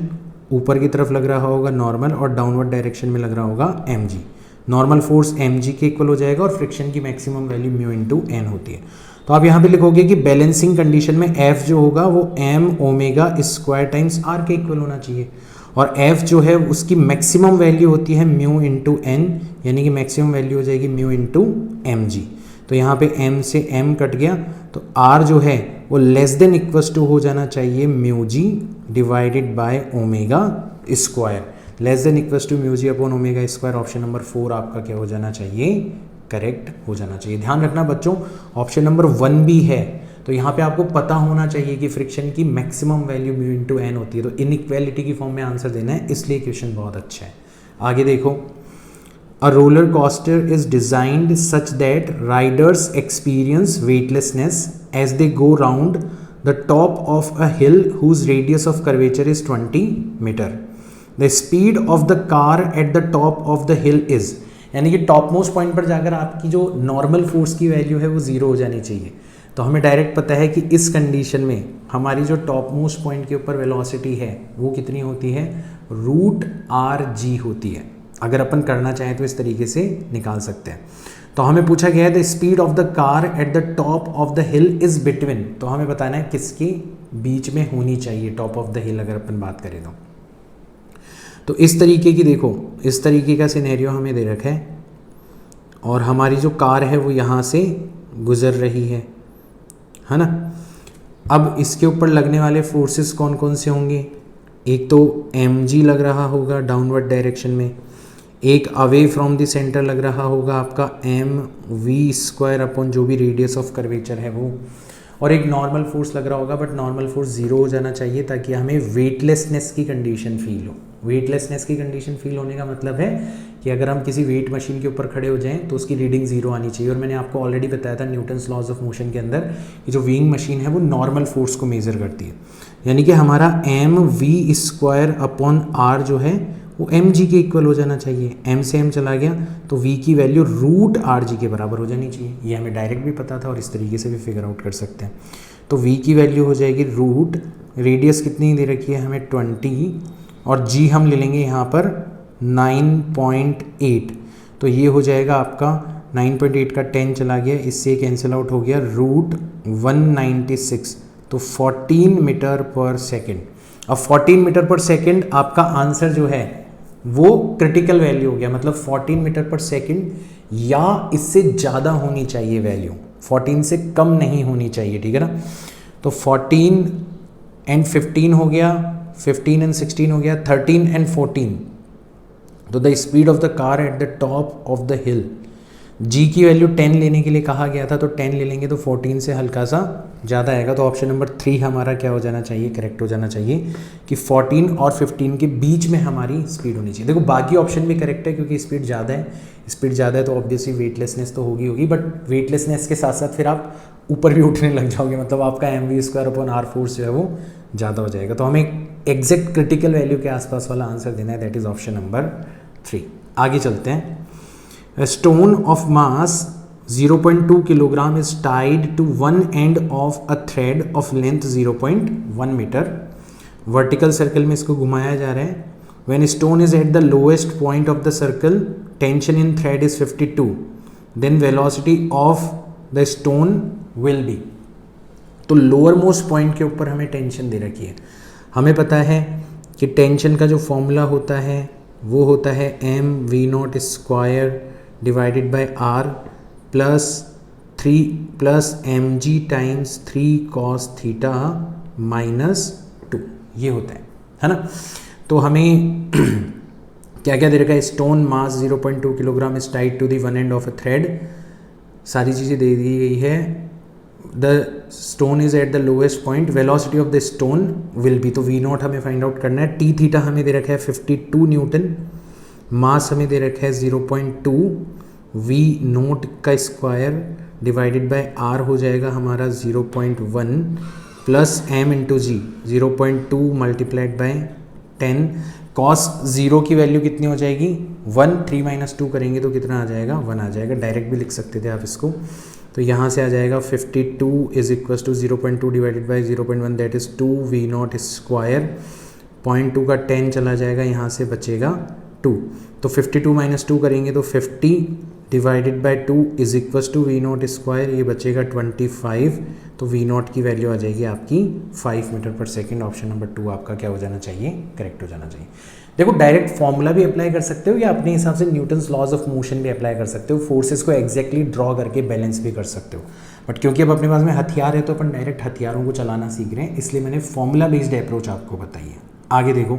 ऊपर की तरफ लग रहा होगा नॉर्मल, और डाउनवर्ड डायरेक्शन में लग रहा होगा mg। नॉर्मल फोर्स mg के इक्वल हो जाएगा और फ्रिक्शन की मैक्सिमम वैल्यू μ/n होती है। तो आप यहाँ पे लिखोगे कि बैलेंसिंग कंडीशन में f जो होगा वो m ω² टाइम्स r के इक्वल होना चाहिए, और f जो है उसकी मैक्सिमम वैल्यू होती है μ/n, यानी कि मैक्सिमम वैल्यू हो जाएगी μ/mg। तो यहाँ पे m से m कट गया, तो r जो है वो लेस देन इक्वल्स टू हो जाना चाहिए μg divided by ω², less than equals to μg upon ω²। Option number 4 आपका क्या हो जाना चाहिए, करेक्ट हो जाना चाहिए। ध्यान रखना बच्चों, ऑप्शन नंबर 1 भी है, तो यहाँ पे आपको पता होना चाहिए कि फ्रिक्शन की मैक्सिमम वैल्यू μ/n होती है, तो इनइक्वालिटी की फॉर्म में आंसर देना है, इसलिए क्वेश्चन बहुत अच्छा है। आगे देखो, a roller coaster is designed such that riders experience weightlessness as they go round the top of a hill whose radius of curvature is 20 metre. The speed of the car at the top of the hill is, यानी कि top most point पर जाकर आपकी जो normal force की value है वो 0 हो जानी चाहिए। तो हमें डायरेक्ट पता है कि इस कंडीशन में हमारी जो टॉप मोस्ट पॉइंट के ऊपर वेलोसिटी है वो कितनी होती है, √rg होती है। अगर अपन करना चाहें तो इस तरीके से निकाल सकते हैं। तो हमें पूछा गया है the speed of the car at the top of the hill is between, तो हमें बताना है किसके बीच में होनी चाहिए टॉप ऑफ द हिल अगर अपन बात करें तो इस तरीके की, देखो इस तरीके का सिनेरियो हमें दे रखा है और हमारी जो कार है वो यहाँ से गुजर रही है ना। अब इसके ऊपर लगने वाले फोर्सेस कौन कौन से होंगे, एक तो mg लग रहा होगा डाउनवर्ड डायरेक्शन में, एक अवे फ्रॉम द सेंटर लग रहा होगा आपका mv² अपॉन जो भी रेडियस ऑफ कर्वेचर है वो, और एक नॉर्मल फोर्स लग रहा होगा, बट नॉर्मल फोर्स 0 हो जाना चाहिए ताकि हमें वेटलेसनेस की कंडीशन फील हो। वेटलेसनेस की कंडीशन फील होने का मतलब है कि अगर हम किसी वेट मशीन के ऊपर खड़े हो जाएं तो उसकी रीडिंग 0 आनी चाहिए। और मैंने आपको ऑलरेडी बताया था न्यूटन्स लॉज ऑफ मोशन के अंदर कि जो व्हीइंग मशीन है वो नॉर्मल फोर्स को मेज़र करती है, यानी कि हमारा mv² अपॉन r जो है वो mg के इक्वल हो जाना चाहिए। m से m चला गया तो v की वैल्यू √rg के बराबर हो जानी चाहिए। ये हमें डायरेक्ट भी पता था और इस तरीके से भी फिगर आउट कर सकते हैं। तो v की वैल्यू हो जाएगी रूट, रेडियस कितनी दे रखी है हमें 20, और g हम ले लेंगे यहाँ पर 9.8, तो ये हो जाएगा आपका 9.8 का 10 चला गया, इससे कैंसिल आउट हो गया √196, तो 14 मीटर पर सेकेंड। अब 14 मीटर पर सेकेंड आपका आंसर जो है वो क्रिटिकल वैल्यू हो गया, मतलब 14 मीटर पर सेकेंड या इससे ज़्यादा होनी चाहिए वैल्यू, 14 से कम नहीं होनी चाहिए, ठीक है ना। तो 14 एंड 15 हो गया, 15 एंड 16 हो गया, 13 एंड 14। तो the speed of the car at the top of the hill, g की वैल्यू 10 लेने के लिए कहा गया था, तो 10 ले लेंगे तो 14 से हल्का सा ज़्यादा आएगा। तो ऑप्शन नंबर 3 हमारा क्या हो जाना चाहिए, करेक्ट हो जाना चाहिए कि 14 और 15 के बीच में हमारी स्पीड होनी चाहिए। देखो बाकी ऑप्शन भी करेक्ट है क्योंकि स्पीड ज़्यादा है, स्पीड ज़्यादा है तो ऑब्वियसली वेटलेसनेस तो होगी, बट वेटलेसनेस के साथ साथ फिर आप ऊपर भी उठने लग जाओगे, मतलब आपका mv² अपॉन r फोर्स जो है वो ज़्यादा हो जाएगा। तो हमें एग्जैक्ट क्रिटिकल वैल्यू के आसपास वाला आंसर देना है, दैट इज़ ऑप्शन नंबर 3। आगे चलते हैं। A stone of mass 0.2 kilogram is tied to one end of a thread of length 0.1 meter. Vertical circle में इसको घुमाया जा रहा है। When stone is at the lowest point of the circle, tension in thread is 52. Then velocity of the stone will be. तो lower most point के ऊपर हमें टेंशन दे रखी है। हमें पता है कि टेंशन का जो फॉर्मूला होता है वो होता है mv0² divided by r plus 3 plus mg times 3 cos theta minus 2, ये होता है ना। तो हमें क्या क्या दे रखा है, stone mass 0.2 kilogram is tied to the one end of a thread, सारी चीज़ें दे दी गई है। The stone is at the lowest point, velocity of the stone will be, तो v0 हमें फाइंड आउट करना है। टी थीटा हमें दे रखा है 52 न्यूटन, मास हमें दे रखा है 0.2, v0 का स्क्वायर डिवाइडेड बाय r हो जाएगा हमारा 0.1 plus m into g 0.2 multiplied by 10, cos 0 की वैल्यू कितनी हो जाएगी 1, 3 माइनस 2 करेंगे तो कितना आ जाएगा 1 आ जाएगा। डायरेक्ट भी लिख सकते थे आप इसको, तो यहाँ से आ जाएगा 52 is equal to 0.2 divided by 0.1 that is 2 v0 square, 0.2 का 10 चला जाएगा, यहाँ से बचेगा 2, तो 52 माइनस 2 करेंगे तो 50 divided by 2 is equal to v0 square, ये बचेगा 25, तो v0 की वैल्यू आ जाएगी आपकी 5 मीटर पर सेकेंड। ऑप्शन नंबर 2 आपका क्या हो जाना चाहिए, करेक्ट हो जाना चाहिए। देखो डायरेक्ट फॉर्मूला भी अप्लाई कर सकते हो या अपने हिसाब से न्यूटन्स लॉज ऑफ मोशन भी अप्लाई कर सकते हो, फोर्सेस को एग्जैक्टली ड्रॉ करके बैलेंस भी कर सकते हो। बट क्योंकि अब अपने पास में हथियार है तो अपन डायरेक्ट हथियारों को चलाना सीख रहे हैं, इसलिए मैंने फॉर्मूला बेस्ड अप्रोच आपको बताई है। आगे देखो,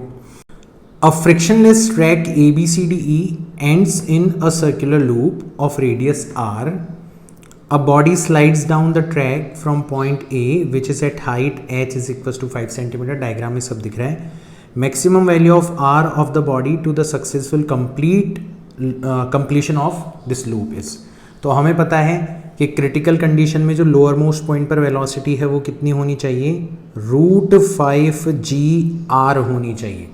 a frictionless track ABCDE ends in a circular loop of radius r. A body slides down the track from point A which is at height h is equals to 5 cm. Diagram में सब दिख रहा है। Maximum value of r of the body to the successful completion of this loop is. तो हमें पता है कि क्रिटिकल कंडीशन में जो लोअर मोस्ट पॉइंट पर वेलोसिटी है वो कितनी होनी चाहिए, √5gr होनी चाहिए।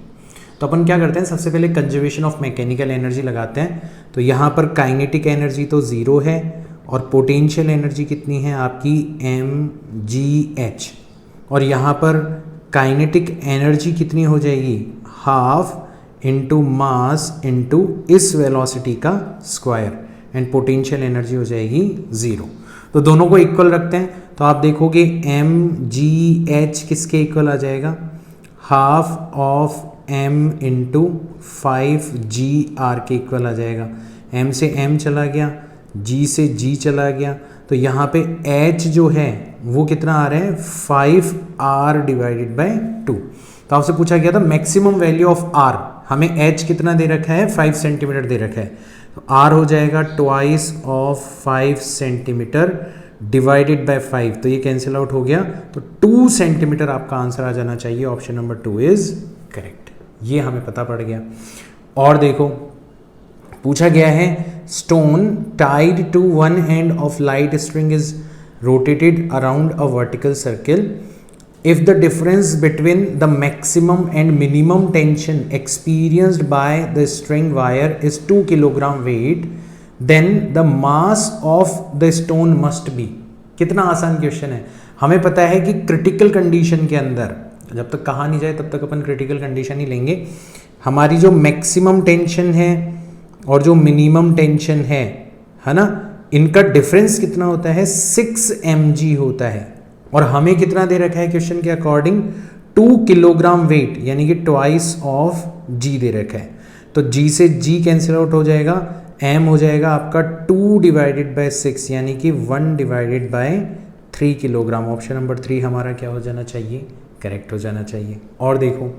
तो अपन क्या करते हैं, सबसे पहले कंजर्वेशन ऑफ मैकेनिकल एनर्जी लगाते हैं। तो यहाँ पर काइनेटिक एनर्जी तो 0 है और पोटेंशियल एनर्जी कितनी है आपकी mgh, और यहाँ पर काइनेटिक एनर्जी कितनी हो जाएगी, हाफ इंटू मास इंटू इस वेलोसिटी का स्क्वायर एंड पोटेंशियल एनर्जी हो जाएगी 0। तो दोनों को इक्वल रखते हैं, तो आप देखोगे mgh किसके इक्वल आ जाएगा, half of m into 5gr के इक्वल आ जाएगा। m से m चला गया, g से g चला गया, तो यहाँ पे h जो है वो कितना आ रहा है 5r डिवाइडेड बाय 2। तो आपसे पूछा गया था मैक्सिमम वैल्यू ऑफ r, हमें h कितना दे रखा है 5 सेंटीमीटर दे रखा है, तो r हो जाएगा twice of 5 centimetre divided by 5, तो ये कैंसिल आउट हो गया, तो 2 सेंटीमीटर आपका आंसर आ जाना चाहिए। ऑप्शन नंबर 2 इज करेक्ट, ये हमें पता पड़ गया। और देखो पूछा गया है stone tied to one end of light string is rotated around a vertical circle if the difference between the maximum and minimum tension experienced by the string wire is 2 kilogram weight, then the mass of the stone must be। कितना आसान question है। हमें पता है कि critical condition के अंदर जब तक कहा नहीं जाए तब तक अपन क्रिटिकल कंडीशन ही लेंगे। हमारी जो मैक्सिमम टेंशन है और जो मिनिमम टेंशन है ना, इनका डिफरेंस कितना होता है 6 mg होता है, और हमें कितना दे रखा है क्वेश्चन के अकॉर्डिंग 2 किलोग्राम वेट, यानी कि ट्वाइस ऑफ g दे रखा है। तो g से g कैंसिल आउट हो जाएगा, m हो जाएगा आपका 2 डिवाइडेड बाय 6 यानी कि 1 divided by 3 kilogram. Option number 3 हमारा क्या हो जाना चाहिए, करेक्ट हो जाना चाहिए। और देखो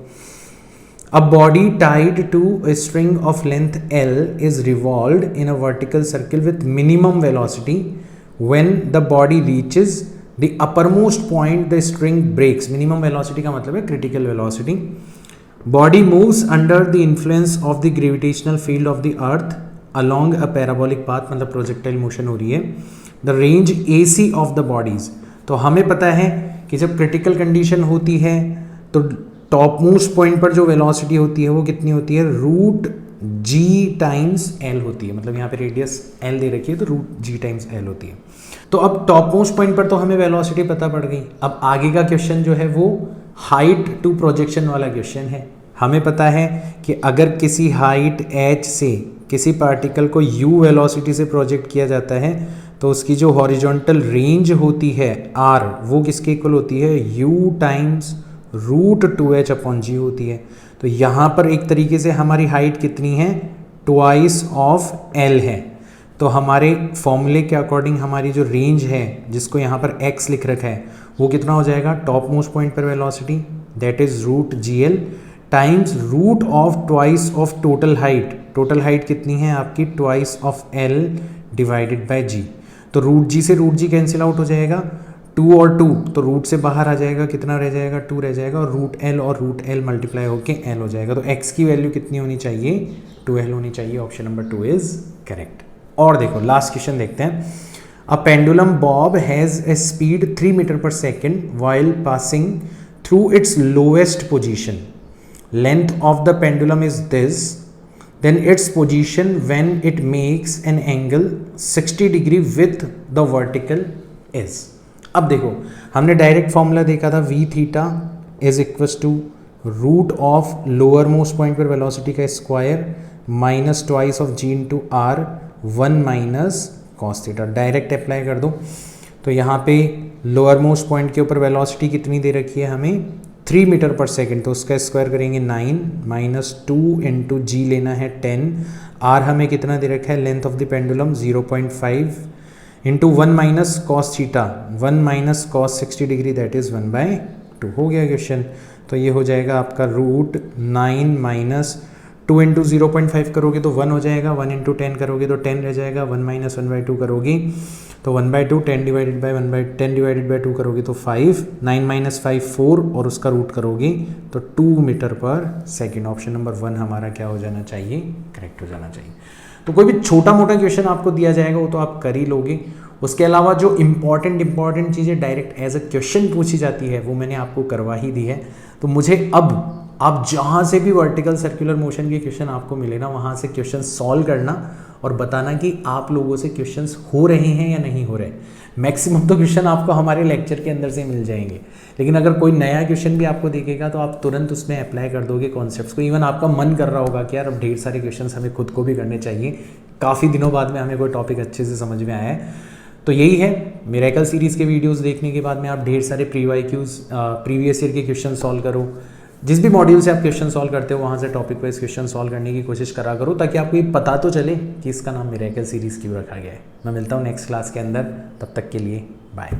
a body tied to a string of length l is revolved in a vertical circle with minimum velocity when the body reaches the uppermost point the string breaks। minimum velocity का मतलब है critical velocity। body moves under the influence of the gravitational field of the earth along a parabolic path, मतलब projectile motion हो रही है। the range AC of the bodies, तो हमें पता है कि जब critical condition होती है तो टॉप मोस्ट पॉइंट पर जो वेलोसिटी होती है वो कितनी होती है, रूट जी टाइम्स एल होती है। मतलब यहाँ पे रेडियस एल दे रखी है तो रूट जी टाइम्स एल होती है। तो अब टॉप मोस्ट पॉइंट पर तो हमें वेलोसिटी पता पड़ गई। अब आगे का क्वेश्चन जो है वो हाइट टू प्रोजेक्शन वाला क्वेश्चन है। हमें पता है कि अगर किसी हाइट h से किसी पार्टिकल को u वेलोसिटी से प्रोजेक्ट किया जाता है तो उसकी जो हॉरिजॉन्टल रेंज होती है r वो किसके इक्वल होती है, u times root 2h upon g होती है। तो यहाँ पर एक तरीके से हमारी हाइट कितनी है, ट्वाइस ऑफ l है। तो हमारे फॉर्मूले के अकॉर्डिंग हमारी जो रेंज है जिसको यहाँ पर x लिख रखा है वो कितना हो जाएगा, टॉप मोस्ट पॉइंट पर velocity that is root g l times root of twice of total height. Total height कितनी है आपकी, twice of l divided by g। तो रूट जी से रूट जी कैंसिल आउट हो जाएगा, 2 और 2 तो रूट से बाहर आ जाएगा, कितना रह जाएगा, 2 रह जाएगा, और रूट एल मल्टीप्लाई होके l हो जाएगा। तो x की वैल्यू कितनी होनी चाहिए, 2l होनी चाहिए। Option number 2 is correct. और देखो लास्ट क्वेश्चन देखते हैं। A pendulum bob has a speed 3 metre पर second while passing through its lowest position. Length of the pendulum is this, then its position when it makes an angle 60 degree with the vertical is। अब देखो हमने direct formula देखा था v theta is equals to root of lower most point पर velocity का square minus twice of g into r 1 minus cos theta. Direct apply कर दो तो यहाँ पे लोअर मोस्ट पॉइंट के ऊपर वेलोसिटी कितनी दे रखी है हमें, 3 मीटर पर सेकेंड, तो उसका स्क्वायर करेंगे 9 माइनस 2 इंटू जी लेना है 10, आर हमें कितना दे रखा है, length of the pendulum 0.5 into 1 minus cos theta 1 minus cos 60 degree that is 1/2 हो गया क्वेश्चन। तो ये हो जाएगा आपका रूट 9 माइनस 2 इंटू 0.5 करोगे तो 1 हो जाएगा, 1 इंटू 10 करोगे तो 10 रह जाएगा, 1 माइनस 1/2 करोगे तो 1/2, 10 डिवाइडेड बाई 2 करोगे तो 5, 9 माइनस 5 4 और उसका रूट करोगे तो 2 मीटर पर सेकेंड। ऑप्शन नंबर 1 हमारा क्या हो जाना चाहिए, करेक्ट हो जाना चाहिए। तो कोई भी छोटा मोटा क्वेश्चन आपको दिया जाएगा वो तो आप कर ही लोगे। उसके अलावा जो इंपॉर्टेंट चीज़ें डायरेक्ट एज अ क्वेश्चन पूछी जाती है वो मैंने आपको करवा ही दी है। तो मुझे अब आप जहाँ से भी वर्टिकल सर्कुलर मोशन के क्वेश्चन आपको मिले ना वहाँ से क्वेश्चन सॉल्व करना और बताना कि आप लोगों से क्वेश्चंस हो रहे हैं या नहीं हो रहे। मैक्सिमम तो क्वेश्चन आपको हमारे लेक्चर के अंदर से मिल जाएंगे, लेकिन अगर कोई नया क्वेश्चन भी आपको दिखेगा तो आप तुरंत उसमें अप्लाई कर दोगे कॉन्सेप्ट्स को। इवन आपका मन कर रहा होगा कि यार अब ढेर सारे क्वेश्चंस हमें खुद को भी करने चाहिए, काफ़ी दिनों बाद में हमें कोई टॉपिक अच्छे से समझ में आया है। तो यही है, मिरेकल सीरीज़ के वीडियोस देखने के बाद में आप ढेर सारे प्रीवियस ईयर के क्वेश्चन सॉल्व करो। जिस भी मॉड्यूल से आप क्वेश्चन सॉल्व करते हो वहाँ से टॉपिक वाइज क्वेश्चन सॉल्व करने की कोशिश करा करो, ताकि आपको ये पता तो चले कि इसका नाम मिरेकल सीरीज़ क्यों रखा गया है। मैं मिलता हूँ नेक्स्ट क्लास के अंदर, तब तक के लिए बाय।